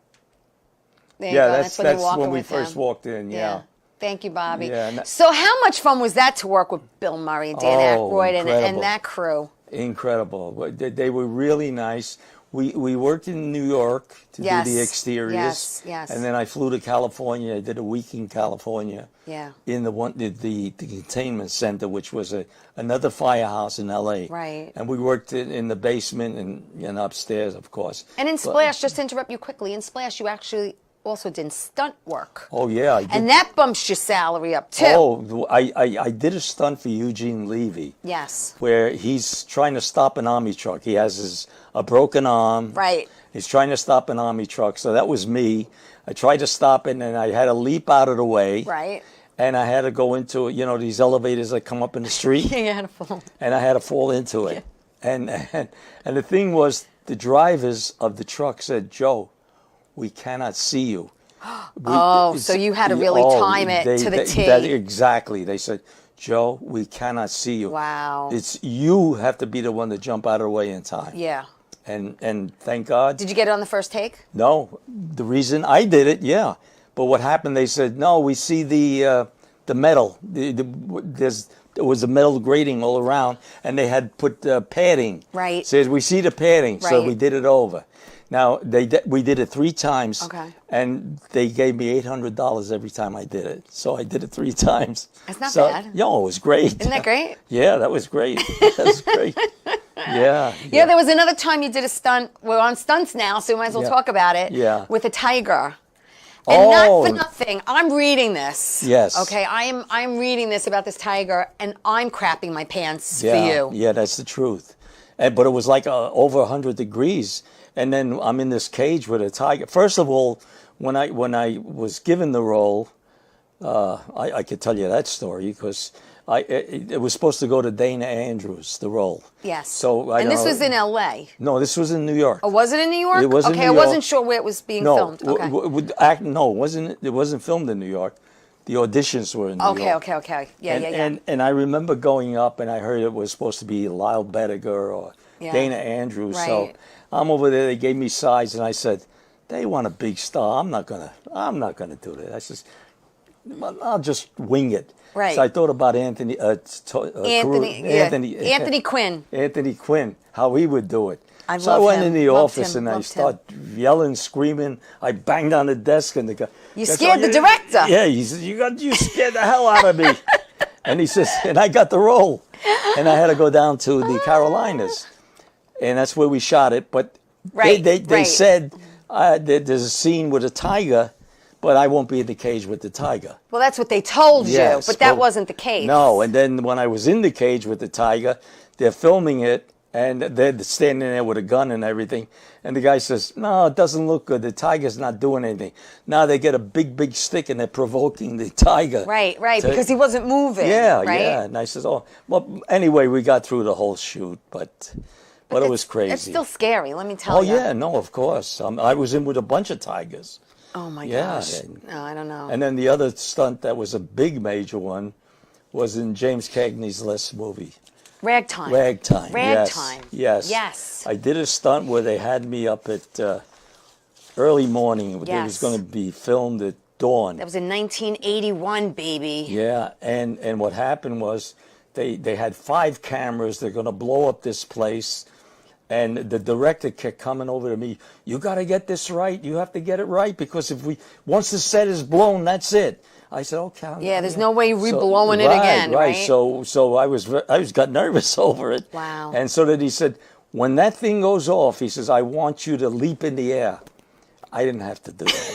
Speaker 2: There you
Speaker 3: Yeah,
Speaker 2: go.
Speaker 3: that's
Speaker 2: when you're walking
Speaker 3: when we
Speaker 2: with
Speaker 3: first
Speaker 2: him.
Speaker 3: walked in. Yeah.
Speaker 2: Thank you, Bobby.
Speaker 3: Yeah, and that-
Speaker 2: So how much fun was that to work with Bill Murray, Dan
Speaker 3: Oh,
Speaker 2: Aykroyd, and
Speaker 3: incredible.
Speaker 2: that crew?
Speaker 3: Incredible. But they were really nice. We worked in New York to
Speaker 2: Yes,
Speaker 3: do the exteriors.
Speaker 2: yes.
Speaker 3: And then I flew to California. I did a week in California.
Speaker 2: Yeah.
Speaker 3: In the containment center, which was another firehouse in L.A.
Speaker 2: Right.
Speaker 3: And we worked in the basement and upstairs, of course.
Speaker 2: And in
Speaker 3: But-
Speaker 2: Splash, just to interrupt you quickly, in Splash you actually also did stunt work.
Speaker 3: Oh yeah, I did.
Speaker 2: And that bumps your salary up too.
Speaker 3: Oh, I did a stunt for Eugene Levy.
Speaker 2: Yes.
Speaker 3: Where he's trying to stop an army truck. He has a broken arm.
Speaker 2: Right.
Speaker 3: He's trying to stop an army truck. So that was me. I tried to stop it, and I had to leap out of the way.
Speaker 2: Right.
Speaker 3: And I had to go into, these elevators that come up in the street.
Speaker 2: Yeah, you had a phone.
Speaker 3: And I had to fall into it. And the thing was, the drivers of the truck said, "Joe, we cannot see you."
Speaker 2: So you had to really time it to the T.
Speaker 3: Exactly. They said, "Joe, we cannot see you."
Speaker 2: Wow.
Speaker 3: It's you have to be the one to jump out of the way in time.
Speaker 2: Yeah.
Speaker 3: And thank God.
Speaker 2: Did you get it on the first take?
Speaker 3: No, the reason I did it, yeah. But what happened? They said, "No, we see the metal. There was a metal grating all around, and they had put padding."
Speaker 2: Right.
Speaker 3: Says we see the padding, so
Speaker 2: Right.
Speaker 3: we did it over. Now we did it 3 times.
Speaker 2: Okay.
Speaker 3: And they gave me $800 every time I did it. So I did it 3 times.
Speaker 2: That's not
Speaker 3: So,
Speaker 2: bad.
Speaker 3: Yo, it was great.
Speaker 2: Isn't that great?
Speaker 3: Yeah, that was great. That was great. Yeah.
Speaker 2: Yeah, there was another time you did a stunt. We're on stunts now, so we might as well
Speaker 3: Yeah.
Speaker 2: talk about it.
Speaker 3: Yeah.
Speaker 2: With a tiger. And
Speaker 3: Oh.
Speaker 2: not for nothing, I'm reading this.
Speaker 3: Yes.
Speaker 2: Okay, I'm reading this about this tiger, and I'm crapping my pants for
Speaker 3: Yeah,
Speaker 2: you.
Speaker 3: yeah, that's the truth. But it was like over 100 degrees, and then I'm in this cage with a tiger. First of all, when I was given the role, I could tell you that story because it was supposed to go to Dana Andrews, the role.
Speaker 2: Yes.
Speaker 3: So
Speaker 2: and this was in L.A.
Speaker 3: No, this was in New York.
Speaker 2: Oh, was it in New York?
Speaker 3: It was in
Speaker 2: okay,
Speaker 3: New
Speaker 2: I
Speaker 3: York.
Speaker 2: wasn't sure where it was being
Speaker 3: No,
Speaker 2: filmed. Okay.
Speaker 3: no, it wasn't filmed in New York. The auditions were in New York.
Speaker 2: Okay. Yeah,
Speaker 3: And I remember going up and I heard it was supposed to be Lyle Bediger or
Speaker 2: Yeah.
Speaker 3: Dana Andrews. So
Speaker 2: Right.
Speaker 3: I'm over there. They gave me sides and I said, "They want a big star. I'm not gonna do that." I said, "I'll just wing it."
Speaker 2: Right.
Speaker 3: So I thought about Anthony
Speaker 2: Quinn.
Speaker 3: Anthony Quinn, how he would do it.
Speaker 2: I
Speaker 3: So I
Speaker 2: love
Speaker 3: went
Speaker 2: him,
Speaker 3: in the
Speaker 2: loved
Speaker 3: office
Speaker 2: him,
Speaker 3: and I
Speaker 2: loved
Speaker 3: started yelling, screaming. I banged on the desk and the guy.
Speaker 2: You
Speaker 3: goes,
Speaker 2: scared
Speaker 3: "Oh,
Speaker 2: the director."
Speaker 3: Yeah, he says, you scared the hell out of me." And he says, and I got the role. And I had to go down to the Carolinas. And that's where we shot it. But
Speaker 2: Right,
Speaker 3: they
Speaker 2: right.
Speaker 3: said there's a scene with a tiger, but I won't be in the cage with the tiger.
Speaker 2: Well, that's what they told
Speaker 3: Yes,
Speaker 2: you, but that
Speaker 3: well,
Speaker 2: wasn't the case.
Speaker 3: No, and then when I was in the cage with the tiger, they're filming it, and they're standing there with a gun and everything. And the guy says, "No, it doesn't look good. The tiger's not doing anything." Now they get a big stick and they're provoking the tiger.
Speaker 2: Right,
Speaker 3: to-
Speaker 2: because he wasn't moving.
Speaker 3: Yeah,
Speaker 2: right?
Speaker 3: yeah. And I says, "Oh, well." Anyway, we got through the whole shoot, but it was crazy.
Speaker 2: It's still scary, let me tell
Speaker 3: Oh
Speaker 2: you.
Speaker 3: yeah, no, of course. I was in with a bunch of tigers.
Speaker 2: Oh my
Speaker 3: Yeah,
Speaker 2: gosh.
Speaker 3: and-
Speaker 2: No, I don't know.
Speaker 3: And then the other stunt that was a big major one was in James Cagney's last movie.
Speaker 2: Ragtime.
Speaker 3: Ragtime.
Speaker 2: Ragtime.
Speaker 3: Yes.
Speaker 2: Yes.
Speaker 3: I did a stunt where they had me up at early morning. It was
Speaker 2: Yes.
Speaker 3: going to be filmed at dawn.
Speaker 2: That was in 1981, baby.
Speaker 3: Yeah, and what happened was they had 5 cameras. They're going to blow up this place. And the director kept coming over to me. "You got to get this right. You have to get it right because once the set is blown, that's it." I said, "Okay."
Speaker 2: Yeah, there's no way re-blowing it again, right?
Speaker 3: So I got nervous over it.
Speaker 2: Wow.
Speaker 3: And so that he said, "When that thing goes off," he says, "I want you to leap in the air." I didn't have to do that.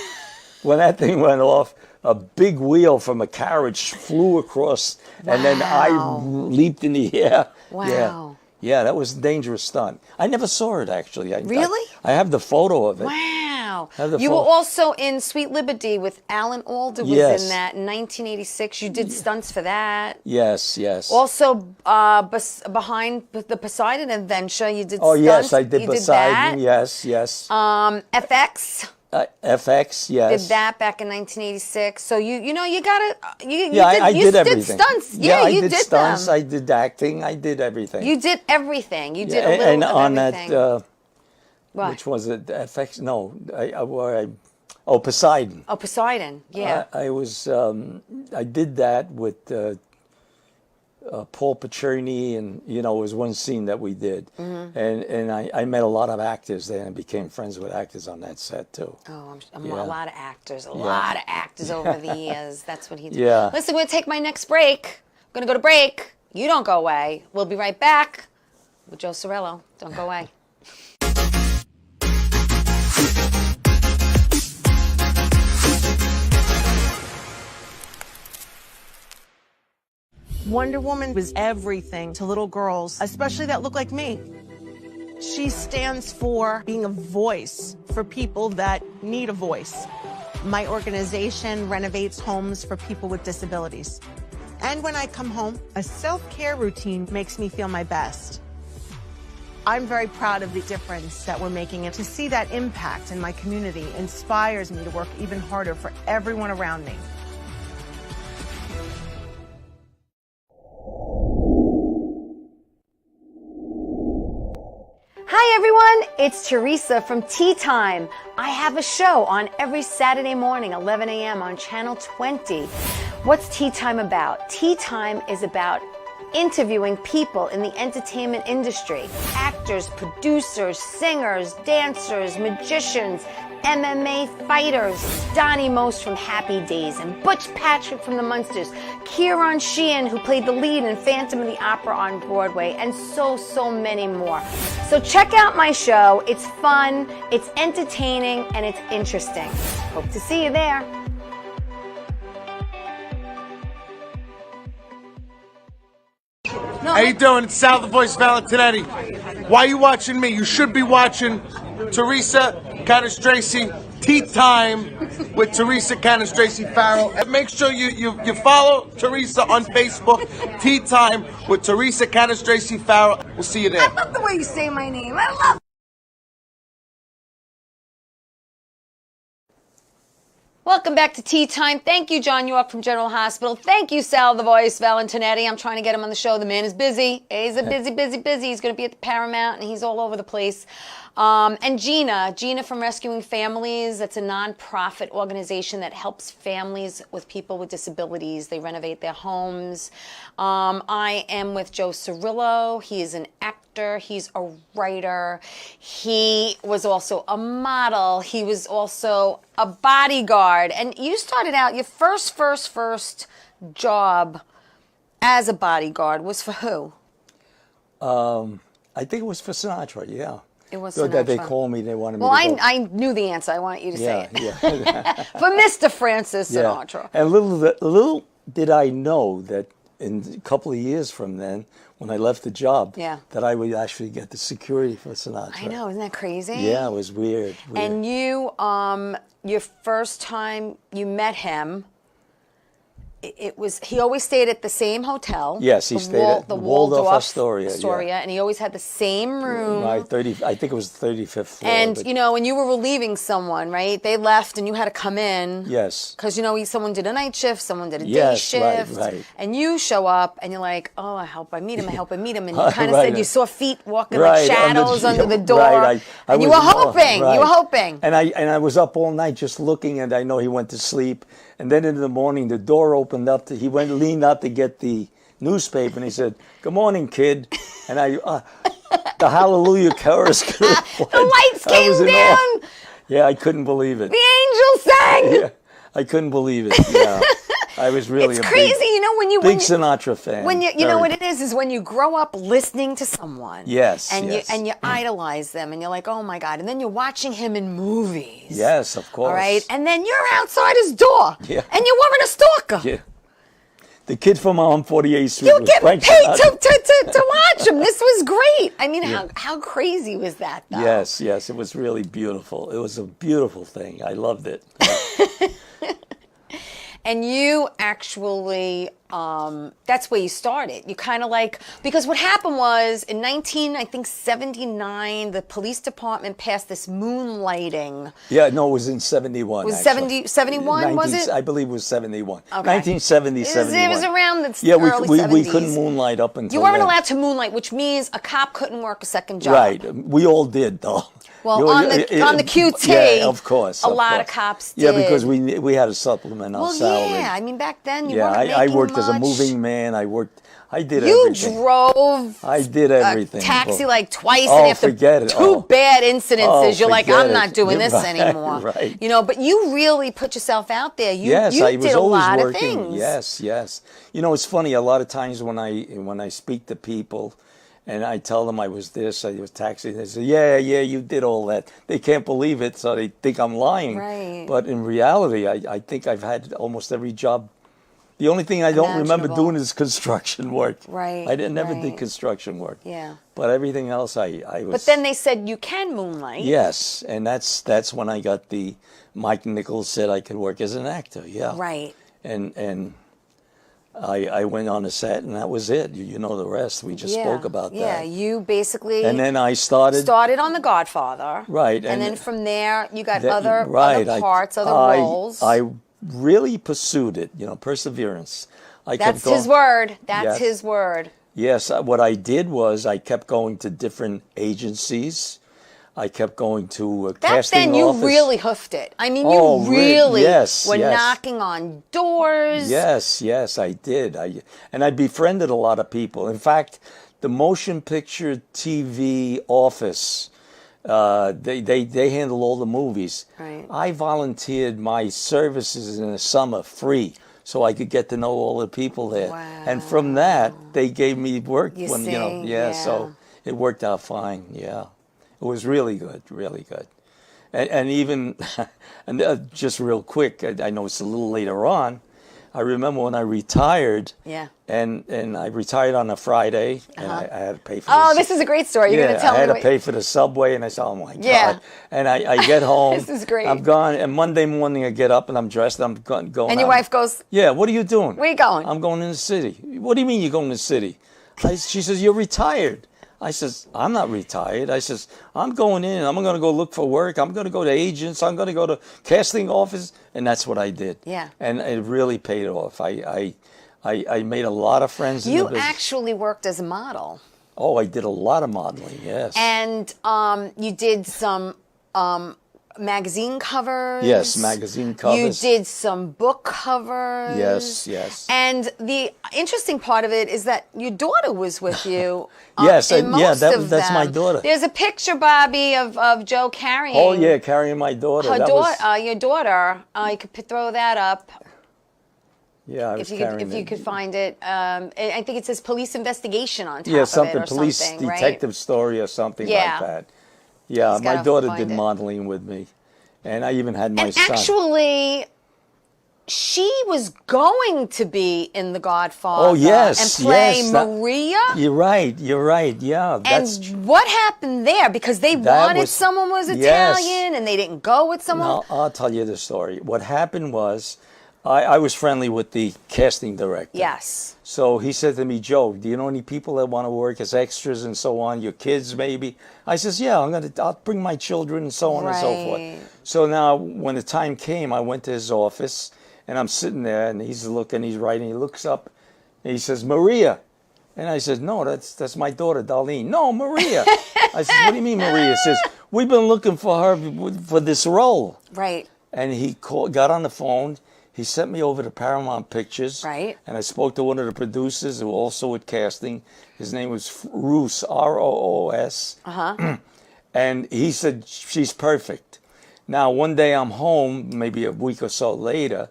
Speaker 3: When that thing went off, a big wheel from a carriage flew across, and then I leaped in the air.
Speaker 2: Wow.
Speaker 3: Yeah, that was a dangerous stunt. I never saw it, actually.
Speaker 2: Really?
Speaker 3: I have the photo of it.
Speaker 2: Wow.
Speaker 3: Have the
Speaker 2: You were
Speaker 3: photo.
Speaker 2: also in Sweet Liberty with Alan Alda was
Speaker 3: Yes.
Speaker 2: in that in 1986. You did stunts for that.
Speaker 3: Yes.
Speaker 2: Also, behind the Poseidon Adventure, you did
Speaker 3: Oh,
Speaker 2: stunts.
Speaker 3: yes, I did
Speaker 2: you
Speaker 3: Poseidon.
Speaker 2: Did
Speaker 3: Yes.
Speaker 2: that. FX
Speaker 3: FX, yes.
Speaker 2: did that back in 1986. So you gotta
Speaker 3: I
Speaker 2: you
Speaker 3: did everything.
Speaker 2: stunts.
Speaker 3: Yeah,
Speaker 2: you
Speaker 3: I did stunts.
Speaker 2: them.
Speaker 3: I did acting. I did everything.
Speaker 2: You did everything. You did
Speaker 3: Yeah,
Speaker 2: a little
Speaker 3: and
Speaker 2: of
Speaker 3: on
Speaker 2: everything.
Speaker 3: that,
Speaker 2: What?
Speaker 3: which was it? FX? No, Poseidon.
Speaker 2: Oh, Poseidon. Yeah.
Speaker 3: I was. I did that with Paul Pacerni, and it was one scene that we did,
Speaker 2: Mm-hmm.
Speaker 3: and I met a lot of actors there and became friends with actors on that set too.
Speaker 2: Oh, I'm
Speaker 3: Yeah.
Speaker 2: a lot of actors. A lot of actors over the years. That's what he did.
Speaker 3: Yeah.
Speaker 2: Listen, we're going to take my next break. I'm going to go to break. You don't go away. We'll be right back with Joe Sorello. Don't go away.
Speaker 5: Wonder Woman was everything to little girls, especially that look like me. She stands for being a voice for people that need a voice. My organization renovates homes for people with disabilities. And when I come home, a self-care routine makes me feel my best. I'm very proud of the difference that we're making, and to see that impact in my community inspires me to work even harder for everyone around me.
Speaker 2: Hi, everyone. It's Teresa from Tea Time. I have a show on every Saturday morning, 11 a.m. on Channel 20. What's Tea Time about? Tea Time is about interviewing people in the entertainment industry. Actors, producers, singers, dancers, magicians, MMA fighters, Donnie Most from Happy Days, and Butch Patrick from the Munsters, Kieran Sheehan, who played the lead in Phantom of the Opera on Broadway, and so many more. So check out my show. It's fun, it's entertaining, and it's interesting. Hope to see you there.
Speaker 6: How you doing? It's Sal the Voice Valentinetti. Why are you watching me? You should be watching Teresa Canastraci Tea Time with Teresa Canastraci Farrell. And make sure you follow Teresa on Facebook. Tea Time with Teresa Canastraci Farrell. We'll see you there.
Speaker 2: I love the way you say my name. I love. Welcome back to Tea Time. Thank you, John York from General Hospital. Thank you, Sal the Voice Valentinetti. I'm trying to get him on the show. The man is busy. He's a busy. He's going to be at the Paramount, and he's all over the place. And Gina from Rescuing Families. That's a nonprofit organization that helps families with people with disabilities. They renovate their homes. I am with Joe Cirillo. He is an actor. He's a writer. He was also a model. He was also a bodyguard. And you started out, your first job as a bodyguard was for who?
Speaker 3: I think it was for Sinatra, yeah.
Speaker 2: It was
Speaker 3: So
Speaker 2: Sinatra.
Speaker 3: that they called me, they wanted me
Speaker 2: Well,
Speaker 3: to go.
Speaker 2: I knew the answer. I want you to say it.
Speaker 3: Yeah.
Speaker 2: For Mr. Francis
Speaker 3: Yeah.
Speaker 2: Sinatra.
Speaker 3: And little did I know that in a couple of years from then, when I left the job,
Speaker 2: Yeah.
Speaker 3: that I would actually get the security for Sinatra.
Speaker 2: I know, isn't that crazy?
Speaker 3: Yeah, it was weird.
Speaker 2: And you, your first time you met him, he always stayed at the same hotel.
Speaker 3: Yes, he stayed at
Speaker 2: the
Speaker 3: Waldorf Astoria, yeah.
Speaker 2: and he always had the same room.
Speaker 3: Right, I think it was the 35th floor.
Speaker 2: And,
Speaker 3: but
Speaker 2: when you were relieving someone, right, they left and you had to come in.
Speaker 3: Yes.
Speaker 2: Because, someone did a night shift, someone did a day
Speaker 3: Yes,
Speaker 2: shift.
Speaker 3: right.
Speaker 2: And you show up and you're like, oh, I hope I meet him. And you kind of
Speaker 3: Right.
Speaker 2: said you saw feet walking
Speaker 3: Right,
Speaker 2: like shadows under the door.
Speaker 3: Right,
Speaker 2: and you were hoping.
Speaker 3: Right.
Speaker 2: You were hoping.
Speaker 3: And I was up all night just looking, and I know he went to sleep. And then in the morning, the door opened up. He leaned out to get the newspaper, and he said, "Good morning, kid." And the Hallelujah chorus.
Speaker 2: The lights came down.
Speaker 3: Yeah, I couldn't believe it.
Speaker 2: The angel sang.
Speaker 3: Yeah, I couldn't believe it. Yeah, I was really
Speaker 2: It's crazy,
Speaker 3: big Sinatra fan.
Speaker 2: When you know what it is when you grow up listening to someone.
Speaker 3: Yes,
Speaker 2: And
Speaker 3: yes.
Speaker 2: you idolize them, and you're like, oh my God, and then you're watching him in movies.
Speaker 3: Yes, of course.
Speaker 2: All right, and then you're outside his door.
Speaker 3: Yeah.
Speaker 2: And you weren't a stalker.
Speaker 3: Yeah. The kid from 48th Street.
Speaker 2: You
Speaker 3: was
Speaker 2: get
Speaker 3: Frank
Speaker 2: paid
Speaker 3: Sinatra.
Speaker 2: to watch him. This was great. I mean, how crazy was that, though?
Speaker 3: Yes, it was really beautiful. It was a beautiful thing. I loved it.
Speaker 2: And you actually, that's where you started. You kind of because what happened was in 1979, the police department passed this moonlighting.
Speaker 3: Yeah, no, it was in 71.
Speaker 2: Was
Speaker 3: actually.
Speaker 2: 71, was it?
Speaker 3: I believe it was 71.
Speaker 2: Okay.
Speaker 3: 1970, 71.
Speaker 2: It was around the early
Speaker 3: we
Speaker 2: 70s.
Speaker 3: couldn't moonlight up until
Speaker 2: You weren't
Speaker 3: then.
Speaker 2: allowed to moonlight, which means a cop couldn't work a second job.
Speaker 3: Right. We all did, though.
Speaker 2: Well, on the QT,
Speaker 3: yeah, of course.
Speaker 2: a lot of cops did.
Speaker 3: Yeah, because we had to supplement our salary.
Speaker 2: Yeah, I mean, back then you
Speaker 3: Yeah,
Speaker 2: weren't
Speaker 3: I
Speaker 2: making
Speaker 3: worked as a
Speaker 2: much.
Speaker 3: moving man. I did
Speaker 2: You
Speaker 3: everything.
Speaker 2: drove
Speaker 3: I did everything.
Speaker 2: a taxi like twice,
Speaker 3: Oh,
Speaker 2: and after
Speaker 3: forget it.
Speaker 2: two
Speaker 3: Oh.
Speaker 2: bad incidences, you're like,
Speaker 3: forget
Speaker 2: I'm
Speaker 3: it.
Speaker 2: not doing
Speaker 3: You're
Speaker 2: this
Speaker 3: right,
Speaker 2: anymore.
Speaker 3: right.
Speaker 2: But you really put yourself out there. You
Speaker 3: Yes, I was
Speaker 2: did a
Speaker 3: always
Speaker 2: lot
Speaker 3: working.
Speaker 2: of things.
Speaker 3: Yes. It's funny. A lot of times when I speak to people, and I tell them I was this, I was taxi, they say, yeah, you did all that. They can't believe it, so they think I'm lying.
Speaker 2: Right.
Speaker 3: But in reality, I think I've had almost every job. The only thing I don't remember
Speaker 2: Imaginable.
Speaker 3: doing is construction work.
Speaker 2: Right,
Speaker 3: I never
Speaker 2: right.
Speaker 3: did construction work.
Speaker 2: Yeah.
Speaker 3: But everything else, I was.
Speaker 2: But then they said you can moonlight.
Speaker 3: Yes, and that's when I got the. Mike Nichols said I could work as an actor. Yeah.
Speaker 2: Right.
Speaker 3: And I went on a set, and that was it. You know the rest. We just spoke about that.
Speaker 2: Yeah, you basically
Speaker 3: And then I started
Speaker 2: on The Godfather.
Speaker 3: Right,
Speaker 2: And
Speaker 3: and
Speaker 2: then from there, you got
Speaker 3: that-
Speaker 2: other parts, other roles.
Speaker 3: I really pursued it. Perseverance. I
Speaker 2: That's
Speaker 3: kept going.
Speaker 2: his word. That's
Speaker 3: Yes.
Speaker 2: his word.
Speaker 3: Yes, what I did was I kept going to different agencies. I kept going to a
Speaker 2: Back
Speaker 3: casting
Speaker 2: then, you
Speaker 3: office.
Speaker 2: really hoofed it. I mean,
Speaker 3: Oh,
Speaker 2: you really
Speaker 3: yes,
Speaker 2: were
Speaker 3: yes.
Speaker 2: knocking on doors.
Speaker 3: Yes, I did. And I befriended a lot of people. In fact, the motion picture TV office, they handle all the movies.
Speaker 2: Right.
Speaker 3: I volunteered my services in the summer free, so I could get to know all the people there.
Speaker 2: Wow.
Speaker 3: And from that, they gave me work.
Speaker 2: You
Speaker 3: when,
Speaker 2: see?
Speaker 3: Yeah, so it worked out fine. Yeah, it was really good, really good. And even, and just real quick, I know it's a little later on. I remember when I retired.
Speaker 2: Yeah.
Speaker 3: And I retired on a Friday, and I had to pay for.
Speaker 2: Oh, this is a great story. You're going to tell me.
Speaker 3: I had to pay for the subway, and I said, "Oh my God!"
Speaker 2: Yeah.
Speaker 3: And I get home.
Speaker 2: This is great.
Speaker 3: I'm gone, and Monday morning I get up and I'm dressed. I'm going.
Speaker 2: And your wife goes,
Speaker 3: "Yeah, what are you doing?
Speaker 2: Where you going?"
Speaker 3: I'm going in the city. What do you mean you're going to the city? She says, "You're retired." I says, "I'm not retired." I says, "I'm going in. I'm going to go look for work. I'm going to go to agents. I'm going to go to casting office," and that's what I did.
Speaker 2: Yeah.
Speaker 3: And it really paid off. I made a lot of friends in the
Speaker 2: You
Speaker 3: business.
Speaker 2: actually worked as a model.
Speaker 3: Oh, I did a lot of modeling, yes.
Speaker 2: And you did some magazine covers.
Speaker 3: Yes, magazine covers.
Speaker 2: You did some book covers.
Speaker 3: Yes, yes.
Speaker 2: And the interesting part of it is that your daughter was with you.
Speaker 3: Yes,
Speaker 2: in
Speaker 3: yeah,
Speaker 2: most of
Speaker 3: that's my
Speaker 2: them.
Speaker 3: daughter.
Speaker 2: There's a picture, Bobby, of Joe carrying.
Speaker 3: Oh, yeah, carrying my daughter.
Speaker 2: Her
Speaker 3: That
Speaker 2: daughter,
Speaker 3: was,
Speaker 2: your daughter. You could throw that up
Speaker 3: yeah, I was carrying
Speaker 2: if you
Speaker 3: it.
Speaker 2: could find it. I think it says police investigation on top
Speaker 3: Yeah,
Speaker 2: of
Speaker 3: something,
Speaker 2: it or
Speaker 3: police
Speaker 2: something, right?
Speaker 3: detective story or something
Speaker 2: Yeah.
Speaker 3: like that. Yeah,
Speaker 2: He's
Speaker 3: my
Speaker 2: gotta
Speaker 3: daughter
Speaker 2: find
Speaker 3: did
Speaker 2: it.
Speaker 3: modeling with me. And I even had my
Speaker 2: And
Speaker 3: son.
Speaker 2: actually, she was going to be in The Godfather.
Speaker 3: Oh, yes,
Speaker 2: and play
Speaker 3: yes, that-
Speaker 2: Maria.
Speaker 3: You're right, yeah. That's
Speaker 2: And what happened there? Because they
Speaker 3: That
Speaker 2: wanted
Speaker 3: was-
Speaker 2: someone was
Speaker 3: yes.
Speaker 2: Italian, and they didn't go with someone.
Speaker 3: No, I'll tell you the story. What happened was, I was friendly with the casting director.
Speaker 2: Yes.
Speaker 3: So he said to me, "Joe, do you know any people that want to work as extras and so on? Your kids, maybe?" I says, "Yeah, I'll bring my children and so on and so forth."
Speaker 2: Right.
Speaker 3: So now, when the time came, I went to his office, and I'm sitting there, and he's looking, he's writing. He looks up, and he says, "Maria," and I said, "No, that's my daughter, Darlene." "No, Maria." I said, "What do you mean, Maria?" He says, "We've been looking for her for this role."
Speaker 2: Right.
Speaker 3: And he got on the phone. He sent me over to Paramount Pictures.
Speaker 2: Right.
Speaker 3: And I spoke to one of the producers who also with casting. His name was Roos, R-O-O-S.
Speaker 2: Uh-huh.
Speaker 3: And he said, "She's perfect." Now, one day I'm home, maybe a week or so later,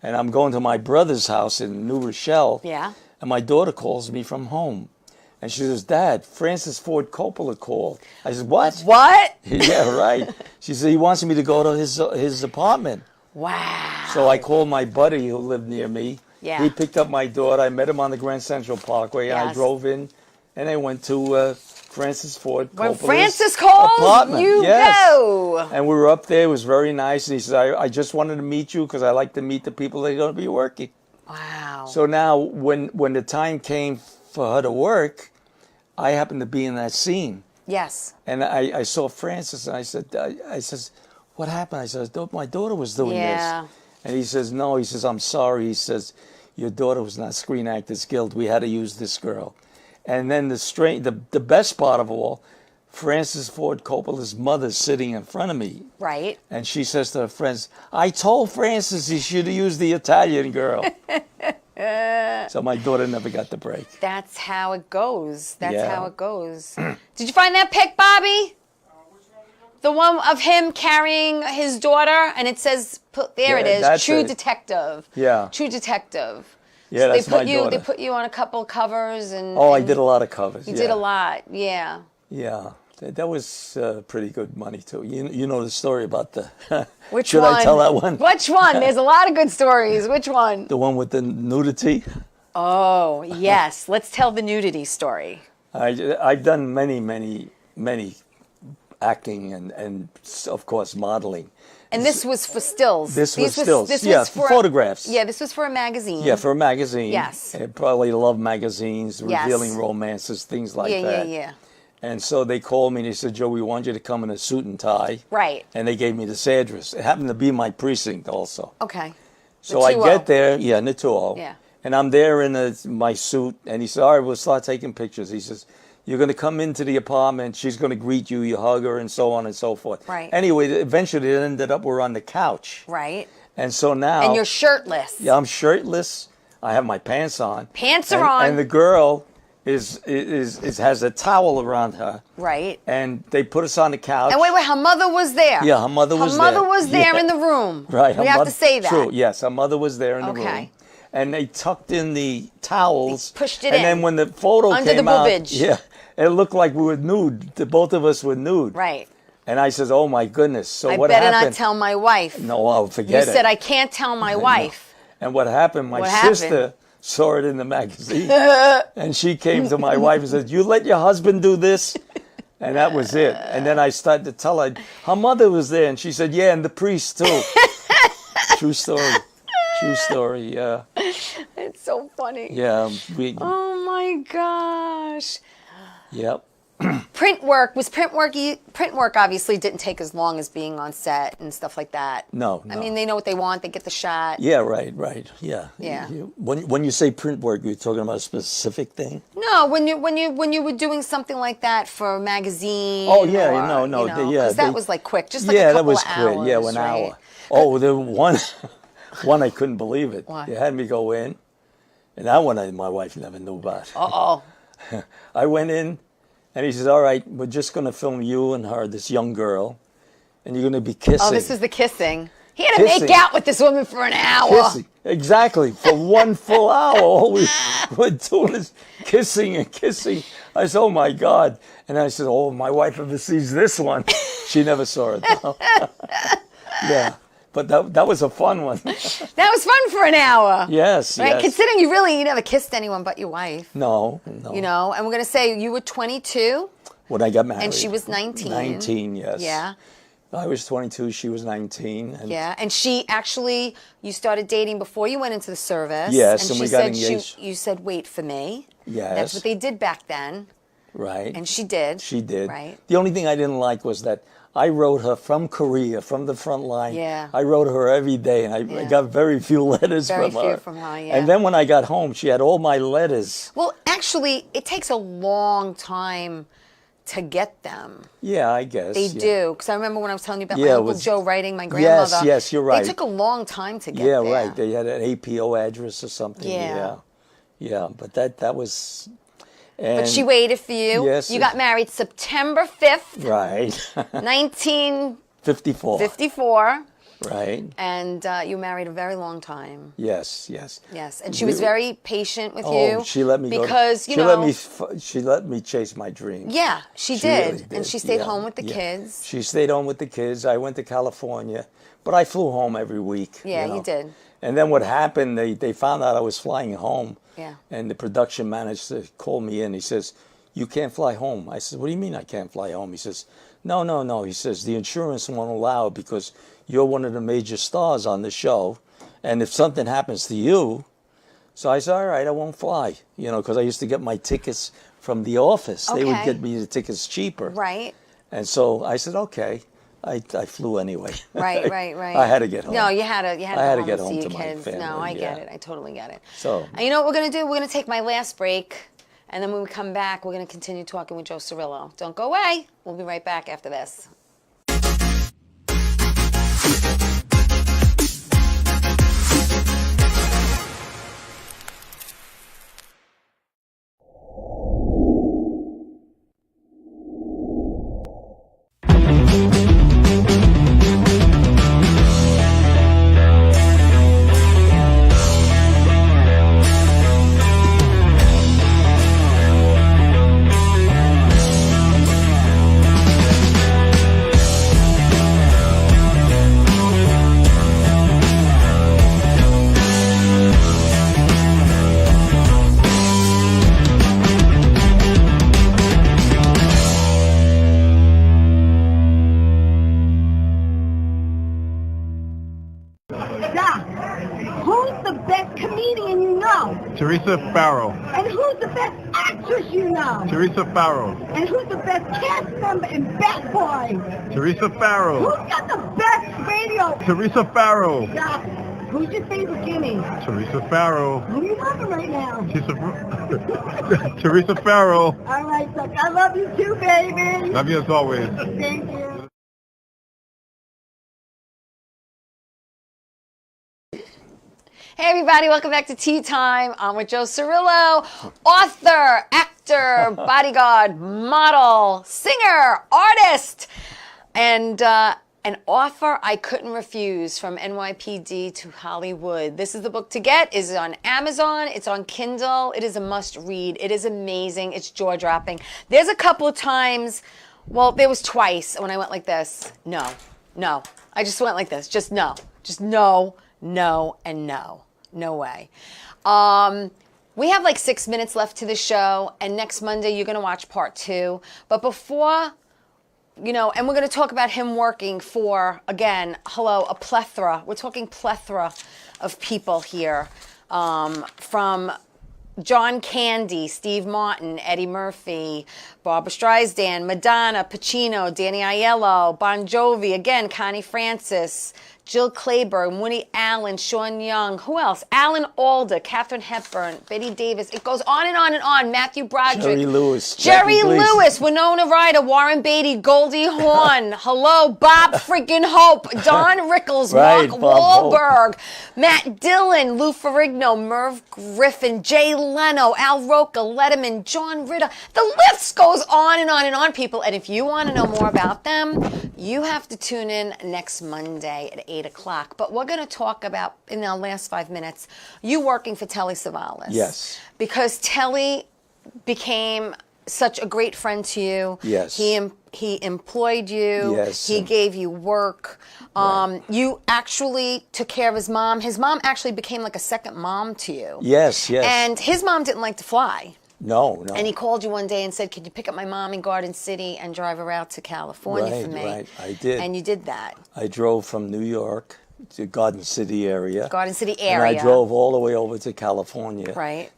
Speaker 3: and I'm going to my brother's house in New Rochelle.
Speaker 2: Yeah.
Speaker 3: And my daughter calls me from home. And she says, "Dad, Francis Ford Coppola called." I said, "What?"
Speaker 2: What?
Speaker 3: Yeah, right. She said, "He wants me to go to his apartment."
Speaker 2: Wow.
Speaker 3: So I called my buddy who lived near me.
Speaker 2: Yeah.
Speaker 3: He picked up my daughter. I met him on the Grand Central Parkway, and I
Speaker 2: Yes.
Speaker 3: drove in, and I went to Francis Ford
Speaker 2: When
Speaker 3: Coppola's
Speaker 2: Francis calls,
Speaker 3: apartment.
Speaker 2: you
Speaker 3: Yes.
Speaker 2: go.
Speaker 3: And we were up there. It was very nice. And he said, I just wanted to meet you because I like to meet the people that are going to be working."
Speaker 2: Wow.
Speaker 3: So now, when the time came for her to work, I happened to be in that scene.
Speaker 2: Yes.
Speaker 3: And I saw Francis, and I says, "What happened?" I said, "My daughter was doing
Speaker 2: Yeah.
Speaker 3: this." And he says, "No," he says, "I'm sorry." He says, "Your daughter was not Screen Actors Guild. We had to use this girl." And then the best part of all, Francis Ford Coppola's mother's sitting in front of me.
Speaker 2: Right.
Speaker 3: And she says to her friends, "I told Francis he should have used the Italian girl." So my daughter never got the break.
Speaker 2: That's how it goes. That's
Speaker 3: Yeah.
Speaker 2: how it goes. Did you find that pic, Bobby? The one of him carrying his daughter, and it says, there it
Speaker 3: Yeah,
Speaker 2: is,
Speaker 3: that's
Speaker 2: True
Speaker 3: it.
Speaker 2: Detective.
Speaker 3: Yeah.
Speaker 2: True Detective.
Speaker 3: Yeah,
Speaker 2: So
Speaker 3: that's my
Speaker 2: They
Speaker 3: daughter.
Speaker 2: put you on a couple of covers, and
Speaker 3: Oh, I
Speaker 2: and
Speaker 3: did a lot of covers.
Speaker 2: You
Speaker 3: yeah.
Speaker 2: did a lot, yeah.
Speaker 3: Yeah, that was pretty good money too. You know the story about the.
Speaker 2: Which
Speaker 3: Should
Speaker 2: one?
Speaker 3: I tell that one?
Speaker 2: Which one? There's a lot of good stories. Which one?
Speaker 3: The one with the nudity.
Speaker 2: Oh, yes. Let's tell the nudity story.
Speaker 3: I've done many acting and of course modeling.
Speaker 2: And this was for stills.
Speaker 3: This was stills. Yeah,
Speaker 2: for
Speaker 3: photographs.
Speaker 2: Yeah, this was for a magazine.
Speaker 3: Yeah, for a magazine.
Speaker 2: Yes.
Speaker 3: And probably love magazines,
Speaker 2: Yes.
Speaker 3: revealing romances, things like that.
Speaker 2: Yeah.
Speaker 3: And so they called me and they said, "Joe, we want you to come in a suit and tie."
Speaker 2: Right.
Speaker 3: And they gave me this address. It happened to be my precinct also.
Speaker 2: Okay.
Speaker 3: So I
Speaker 2: 2-0.
Speaker 3: get there, in the 2-0.
Speaker 2: Yeah.
Speaker 3: And I'm there in my suit, and he said, "All right, we'll start taking pictures." He says, "You're going to come into the apartment. She's going to greet you. You hug her, and so on and so forth."
Speaker 2: Right.
Speaker 3: Anyway, eventually it ended up we're on the couch.
Speaker 2: Right.
Speaker 3: And so now.
Speaker 2: And you're shirtless.
Speaker 3: Yeah, I'm shirtless. I have my pants on.
Speaker 2: Pants are on.
Speaker 3: And the girl has a towel around her.
Speaker 2: Right.
Speaker 3: And they put us on the couch.
Speaker 2: And wait, her mother was there.
Speaker 3: Yeah, her mother was there.
Speaker 2: Her mother was there
Speaker 3: Yeah.
Speaker 2: in the room.
Speaker 3: Right.
Speaker 2: We have to say that.
Speaker 3: True. Yes, her mother was there in the room.
Speaker 2: Okay.
Speaker 3: And they tucked in the towels.
Speaker 2: They pushed it
Speaker 3: and
Speaker 2: in.
Speaker 3: then when the photo
Speaker 2: Under
Speaker 3: came
Speaker 2: the
Speaker 3: out,
Speaker 2: boobage.
Speaker 3: yeah, it looked like we were nude. Both of us were nude.
Speaker 2: Right.
Speaker 3: And I said, "Oh my goodness!" So
Speaker 2: I
Speaker 3: what
Speaker 2: better
Speaker 3: happened?
Speaker 2: not tell my wife.
Speaker 3: No, I'll forget it.
Speaker 2: You said I can't tell my wife.
Speaker 3: And what happened? My
Speaker 2: What happened?
Speaker 3: sister saw it in the magazine, and she came to my wife and said, "You let your husband do this?" And that was it. And then I started to tell her mother was there, and she said, "Yeah, and the priest too." True story. True story. Yeah.
Speaker 2: It's so funny.
Speaker 3: Yeah.
Speaker 2: Oh my gosh.
Speaker 3: Yep.
Speaker 2: Print work obviously didn't take as long as being on set and stuff like that.
Speaker 3: No.
Speaker 2: I mean, they know what they want. They get the shot.
Speaker 3: Yeah. Right. Yeah.
Speaker 2: Yeah.
Speaker 3: When you say print work, you're talking about a specific thing.
Speaker 2: No, when you were doing something like that for a magazine.
Speaker 3: Oh yeah.
Speaker 2: or,
Speaker 3: No.
Speaker 2: yeah. Because that was like quick, just like
Speaker 3: yeah,
Speaker 2: a couple
Speaker 3: that was
Speaker 2: of
Speaker 3: quick.
Speaker 2: hours.
Speaker 3: Yeah, 1
Speaker 2: right?
Speaker 3: hour. Oh, the one I couldn't believe it.
Speaker 2: What?
Speaker 3: You had me go in, and that one my wife never knew about.
Speaker 2: Uh-oh.
Speaker 3: I went in, and he says, "All right, we're just going to film you and her, this young girl, and you're going to be kissing."
Speaker 2: Oh, this is the kissing. He had to
Speaker 3: Kissing.
Speaker 2: make out with this woman for an hour.
Speaker 3: Kissing. Exactly. For 1 full hour, all we were doing is kissing and kissing. I said, "Oh, my God." And I said, "Oh, my wife ever sees this one." She never saw it, though. Yeah. But that was a fun one.
Speaker 2: That was fun for an hour.
Speaker 3: Yes,
Speaker 2: Right?
Speaker 3: yes.
Speaker 2: Considering you never kissed anyone but your wife.
Speaker 3: No.
Speaker 2: You know, and we're going to say you were 22
Speaker 3: When I got married.
Speaker 2: and she was 19.
Speaker 3: 19, yes.
Speaker 2: Yeah.
Speaker 3: I was 22, she was 19. And
Speaker 2: Yeah. And you started dating before you went into the service.
Speaker 3: Yes, and
Speaker 2: she
Speaker 3: we got
Speaker 2: said
Speaker 3: engaged.
Speaker 2: you said, "Wait for me."
Speaker 3: Yes.
Speaker 2: That's what they did back then.
Speaker 3: Right.
Speaker 2: And she did.
Speaker 3: She did.
Speaker 2: Right.
Speaker 3: The only thing I didn't like was that I wrote her from Korea, from the front line.
Speaker 2: Yeah.
Speaker 3: I wrote her every day, and I got very few letters
Speaker 2: Very
Speaker 3: from her.
Speaker 2: few from her, yeah.
Speaker 3: And then when I got home, she had all my letters.
Speaker 2: Well, actually, it takes a long time to get them.
Speaker 3: Yeah, I guess.
Speaker 2: They
Speaker 3: yeah.
Speaker 2: do. Because I remember when I was telling you about my
Speaker 3: Yeah, it
Speaker 2: Uncle
Speaker 3: was-
Speaker 2: Joe writing my grandmother.
Speaker 3: Yes, you're right.
Speaker 2: They took a long time to get
Speaker 3: Yeah,
Speaker 2: there.
Speaker 3: right. They had an APO address or something.
Speaker 2: Yeah.
Speaker 3: Yeah, but that was...
Speaker 2: But she waited for you.
Speaker 3: Yes.
Speaker 2: You got married September 5th,
Speaker 3: Right.
Speaker 2: 1954.
Speaker 3: 54. Right.
Speaker 2: And you married a very long time.
Speaker 3: Yes.
Speaker 2: Yes. And she was very patient with
Speaker 3: Oh,
Speaker 2: you.
Speaker 3: she let me
Speaker 2: because,
Speaker 3: go.
Speaker 2: you know.
Speaker 3: She let me chase my dreams.
Speaker 2: Yeah, she
Speaker 3: She really
Speaker 2: did. And she stayed home with the kids.
Speaker 3: She stayed home with the kids. I went to California, but I flew home every week.
Speaker 2: Yeah,
Speaker 3: know.
Speaker 2: you did.
Speaker 3: And then what happened, they found out I was flying home.
Speaker 2: Yeah.
Speaker 3: And the production manager called me in. He says, "You can't fly home." I said, "What do you mean I can't fly home?" He says, No. He says, "The insurance won't allow it because you're one of the major stars on the show. And if something happens to you..." So I said, "All right, I won't fly." You know, because I used to get my tickets from the office. They would
Speaker 2: Okay.
Speaker 3: get me the tickets cheaper.
Speaker 2: Right.
Speaker 3: And so I said, "Okay." I flew anyway.
Speaker 2: Right.
Speaker 3: I had to get home.
Speaker 2: No, you had to
Speaker 3: I had to
Speaker 2: go
Speaker 3: get
Speaker 2: home and
Speaker 3: home
Speaker 2: see
Speaker 3: to
Speaker 2: your
Speaker 3: my
Speaker 2: kids.
Speaker 3: family,
Speaker 2: No, I get
Speaker 3: yeah.
Speaker 2: it. I totally get it.
Speaker 3: So-
Speaker 2: And you know what we're going to do? We're going to take my last break. And then when we come back, we're going to continue talking with Joe Cirillo. Don't go away. We'll be right back after this.
Speaker 7: Doc, who's the best comedian you know?
Speaker 8: Teresa Farrow.
Speaker 7: And who's the best actress you know?
Speaker 8: Teresa Farrow.
Speaker 7: And who's the best cast member in Bat Boys?
Speaker 8: Teresa Farrow.
Speaker 7: Who's got the best radio?
Speaker 8: Teresa Farrow.
Speaker 7: Doc, who's your favorite guinea?
Speaker 8: Teresa Farrow.
Speaker 7: Who are you loving right now?
Speaker 8: Teresa Farrow.
Speaker 7: All right, Doc, I love you too, baby.
Speaker 8: Love you as always.
Speaker 7: Thank you.
Speaker 2: Hey everybody, welcome back to Tea Time. I'm with Joe Cirillo, author, actor, actor, bodyguard, model, singer, artist, and an offer I couldn't refuse, from NYPD to Hollywood. This is the book to get. It's on Amazon. It's on Kindle. It is a must read. It is amazing. It's jaw dropping. There's a couple of times, well, there was twice when I went like this. No. I just went like this. Just no. Just no, and no. No way. We have like 6 minutes left to the show, and next Monday you're going to watch part 2. But before, and we're going to talk about him working for, again, a plethora. We're talking plethora of people here, from John Candy, Steve Martin, Eddie Murphy, Barbra Streisand, Madonna, Pacino, Danny Aiello, Bon Jovi, again, Connie Francis, Jill Clayburgh, Woody Allen, Sean Young, who else? Alan Alda, Katharine Hepburn, Betty Davis. It goes on and on and on. Matthew Broderick.
Speaker 3: Jerry Lewis.
Speaker 2: Jerry Lewis, Winona Ryder, Warren Beatty, Goldie Hawn. Hello, Bob freaking Hope, Don Rickles,
Speaker 3: Right,
Speaker 2: Mark
Speaker 3: Bob
Speaker 2: Wahlberg, Matt Dillon, Lou Ferrigno, Merv Griffin, Jay Leno, Al Roker, Letterman, John Ritter. The list goes on and on and on, people. And if you want to know more about them, you have to tune in next Monday at 8 o'clock. But we're going to talk about, in our last 5 minutes, you working for Telly Savalas.
Speaker 3: Yes.
Speaker 2: Because Telly became such a great friend to you.
Speaker 3: Yes.
Speaker 2: He employed you.
Speaker 3: Yes.
Speaker 2: He gave you work. You actually took care of his mom. His mom actually became like a second mom to you.
Speaker 3: Yes.
Speaker 2: And his mom didn't like to fly.
Speaker 3: No.
Speaker 2: And he called you one day and said, could you pick up my mom in Garden City and drive her out to California for me?
Speaker 3: Right, I did.
Speaker 2: And you did that.
Speaker 3: I drove from New York to Garden City area.
Speaker 2: Garden City
Speaker 3: And
Speaker 2: area.
Speaker 3: I drove all the way over to California.
Speaker 2: Right.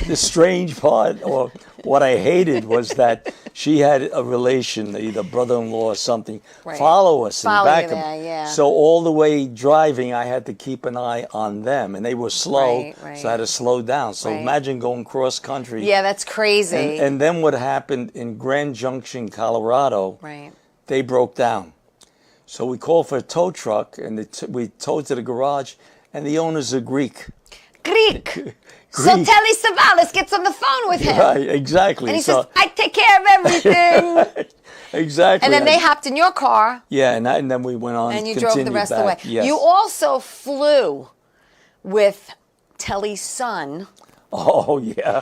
Speaker 3: The strange part, or what I hated, was that she had a relation, either brother-in-law or something, follow us and
Speaker 2: Follow
Speaker 3: back
Speaker 2: you
Speaker 3: them.
Speaker 2: there, yeah.
Speaker 3: So all the way driving, I had to keep an eye on them, and they were slow,
Speaker 2: Right.
Speaker 3: so I had to slow down. So imagine going cross country.
Speaker 2: Yeah, that's crazy.
Speaker 3: And then what happened in Grand Junction, Colorado?
Speaker 2: Right.
Speaker 3: They broke down. So we called for a tow truck, and we towed to the garage, and the owner's a Greek.
Speaker 2: Greek. So Telly Savalas gets on the phone with him.
Speaker 3: Right, exactly.
Speaker 2: And he says, I take care of everything.
Speaker 3: Exactly.
Speaker 2: And then they hopped in your car.
Speaker 3: Yeah, and then we went on.
Speaker 2: And you drove the rest of the way.
Speaker 3: Yes.
Speaker 2: You also flew with Telly's son.
Speaker 3: Oh, yeah.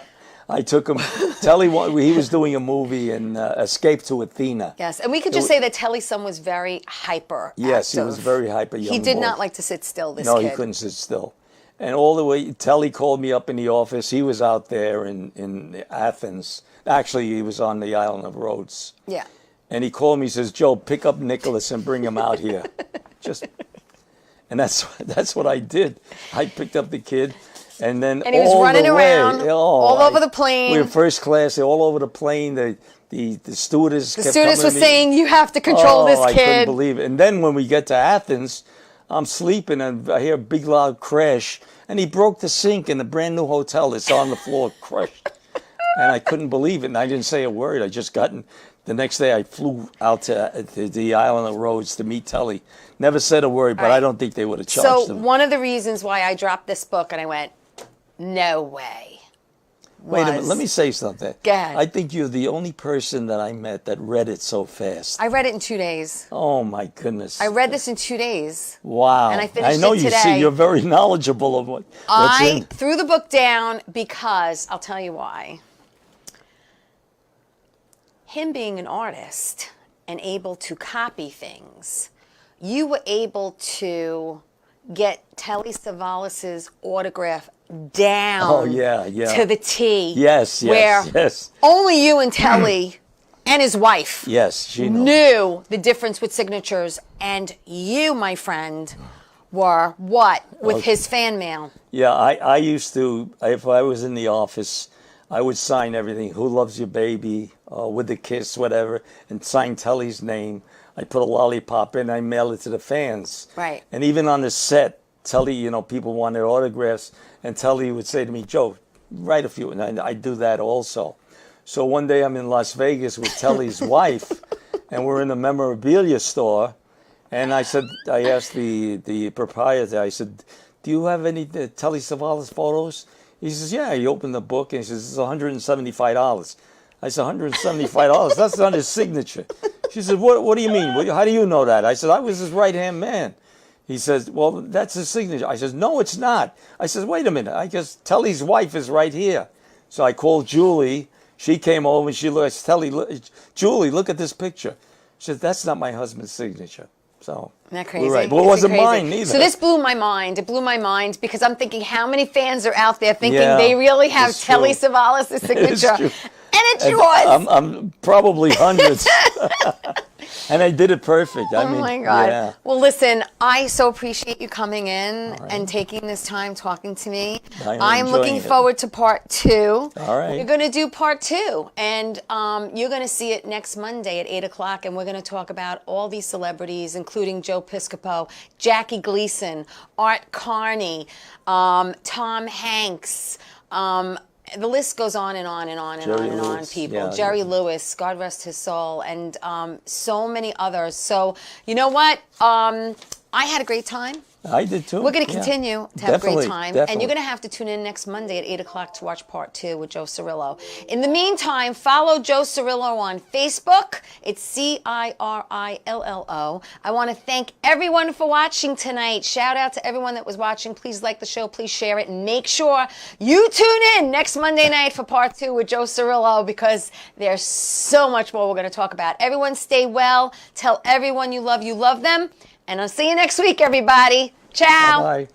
Speaker 3: I took him. Telly, he was doing a movie in Escape to Athena.
Speaker 2: Yes, and we could just say that Telly's son was very hyper.
Speaker 3: Yes, he was very hyper young
Speaker 2: He did
Speaker 3: boy.
Speaker 2: not like to sit still, this
Speaker 3: No,
Speaker 2: kid.
Speaker 3: he couldn't sit still. And all the way, Telly called me up in the office. He was out there in Athens. Actually, he was on the island of Rhodes.
Speaker 2: Yeah.
Speaker 3: And he called me, he says, Joe, pick up Nicholas and bring him out here. And that's what I did. I picked up the kid. And then
Speaker 2: And he was running around all over the plane.
Speaker 3: We were first class, all over the plane. The stewardess kept
Speaker 2: stewardess
Speaker 3: coming
Speaker 2: was
Speaker 3: to me.
Speaker 2: saying, you have to control this
Speaker 3: I
Speaker 2: kid.
Speaker 3: couldn't believe it. And then when we get to Athens, I'm sleeping and I hear a big loud crash. And he broke the sink in the brand new hotel. It's on the floor, crushed. And I couldn't believe it. And I didn't say a word. I just the next day I flew out to the island of Rhodes to meet Telly. Never said a word, but I don't think they would have charged him.
Speaker 2: So one of the reasons why I dropped this book and I went, no way.
Speaker 3: Wait a minute, let me say something.
Speaker 2: Go ahead.
Speaker 3: I think you're the only person that I met that read it so fast.
Speaker 2: I read it in 2 days.
Speaker 3: Oh my goodness.
Speaker 2: I read this in 2 days.
Speaker 3: Wow.
Speaker 2: And I finished
Speaker 3: know
Speaker 2: it
Speaker 3: you
Speaker 2: today.
Speaker 3: see, you're very knowledgeable of what's
Speaker 2: I
Speaker 3: in.
Speaker 2: threw the book down because, I'll tell you why. Him being an artist and able to copy things, you were able to get Telly Savalas's autograph down to the T.
Speaker 3: Yes,
Speaker 2: where only you and Telly and his wife
Speaker 3: she
Speaker 2: knew the difference with signatures. And you, my friend, were what with his fan mail?
Speaker 3: Yeah, I used to, if I was in the office, I would sign everything. Who Loves Your Baby, With a Kiss, whatever, and sign Telly's name. I put a lollipop in, I mail it to the fans.
Speaker 2: Right.
Speaker 3: And even on the set, Telly, people wanted autographs, and Telly would say to me, Joe, write a few, and I do that also. So one day I'm in Las Vegas with Telly's wife, and we're in the memorabilia store, and I asked the proprietor, I said, do you have any Telly Savalas photos? He says, yeah. He opened the book and he says, it's $175. I said, $175? That's not his signature. She said, what do you mean? How do you know that? I said, I was his right-hand man. He says, well, that's his signature. I says, no, it's not. I says, wait a minute. I guess Telly's wife is right here. So I called Julie. She came over and she looked. I said, Telly, Julie, look at this picture. She said, that's not my husband's signature. So
Speaker 2: Isn't that crazy?
Speaker 3: we're right. But it wasn't
Speaker 2: Crazy.
Speaker 3: mine either.
Speaker 2: So this blew my mind. It blew my mind because I'm thinking how many fans are out there thinking
Speaker 3: Yeah,
Speaker 2: they really have
Speaker 3: it's
Speaker 2: Telly
Speaker 3: true.
Speaker 2: Savalas' signature.
Speaker 3: true.
Speaker 2: And it's yours.
Speaker 3: I'm probably hundreds. And I did it perfect. I
Speaker 2: Oh
Speaker 3: mean,
Speaker 2: my God.
Speaker 3: Yeah.
Speaker 2: Well, listen, I so appreciate you coming in and taking this time talking to me.
Speaker 3: I am
Speaker 2: I'm looking
Speaker 3: enjoying it.
Speaker 2: forward to part 2.
Speaker 3: All right.
Speaker 2: We're going to do part 2. And you're going to see it next Monday at 8 o'clock. And we're going to talk about all these celebrities, including Joe Piscopo, Jackie Gleason, Art Carney, Tom Hanks, the list goes on and on and on and
Speaker 3: Jerry
Speaker 2: on and on,
Speaker 3: Lewis,
Speaker 2: people.
Speaker 3: yeah.
Speaker 2: Jerry Lewis, God rest his soul, and so many others. So, you know what? I had a great time.
Speaker 3: I did too.
Speaker 2: We're going to
Speaker 3: Yeah.
Speaker 2: continue to have a great
Speaker 3: Definitely,
Speaker 2: time. And
Speaker 3: definitely.
Speaker 2: you're going to have to tune in next Monday at 8 o'clock to watch part 2 with Joe Cirillo. In the meantime, follow Joe Cirillo on Facebook. It's Cirillo. I want to thank everyone for watching tonight. Shout out to everyone that was watching. Please like the show. Please share it. And make sure you tune in next Monday night for part 2 with Joe Cirillo because there's so much more we're going to talk about. Everyone stay well. Tell everyone you love them. And I'll see you next week, everybody. Ciao.
Speaker 3: Bye.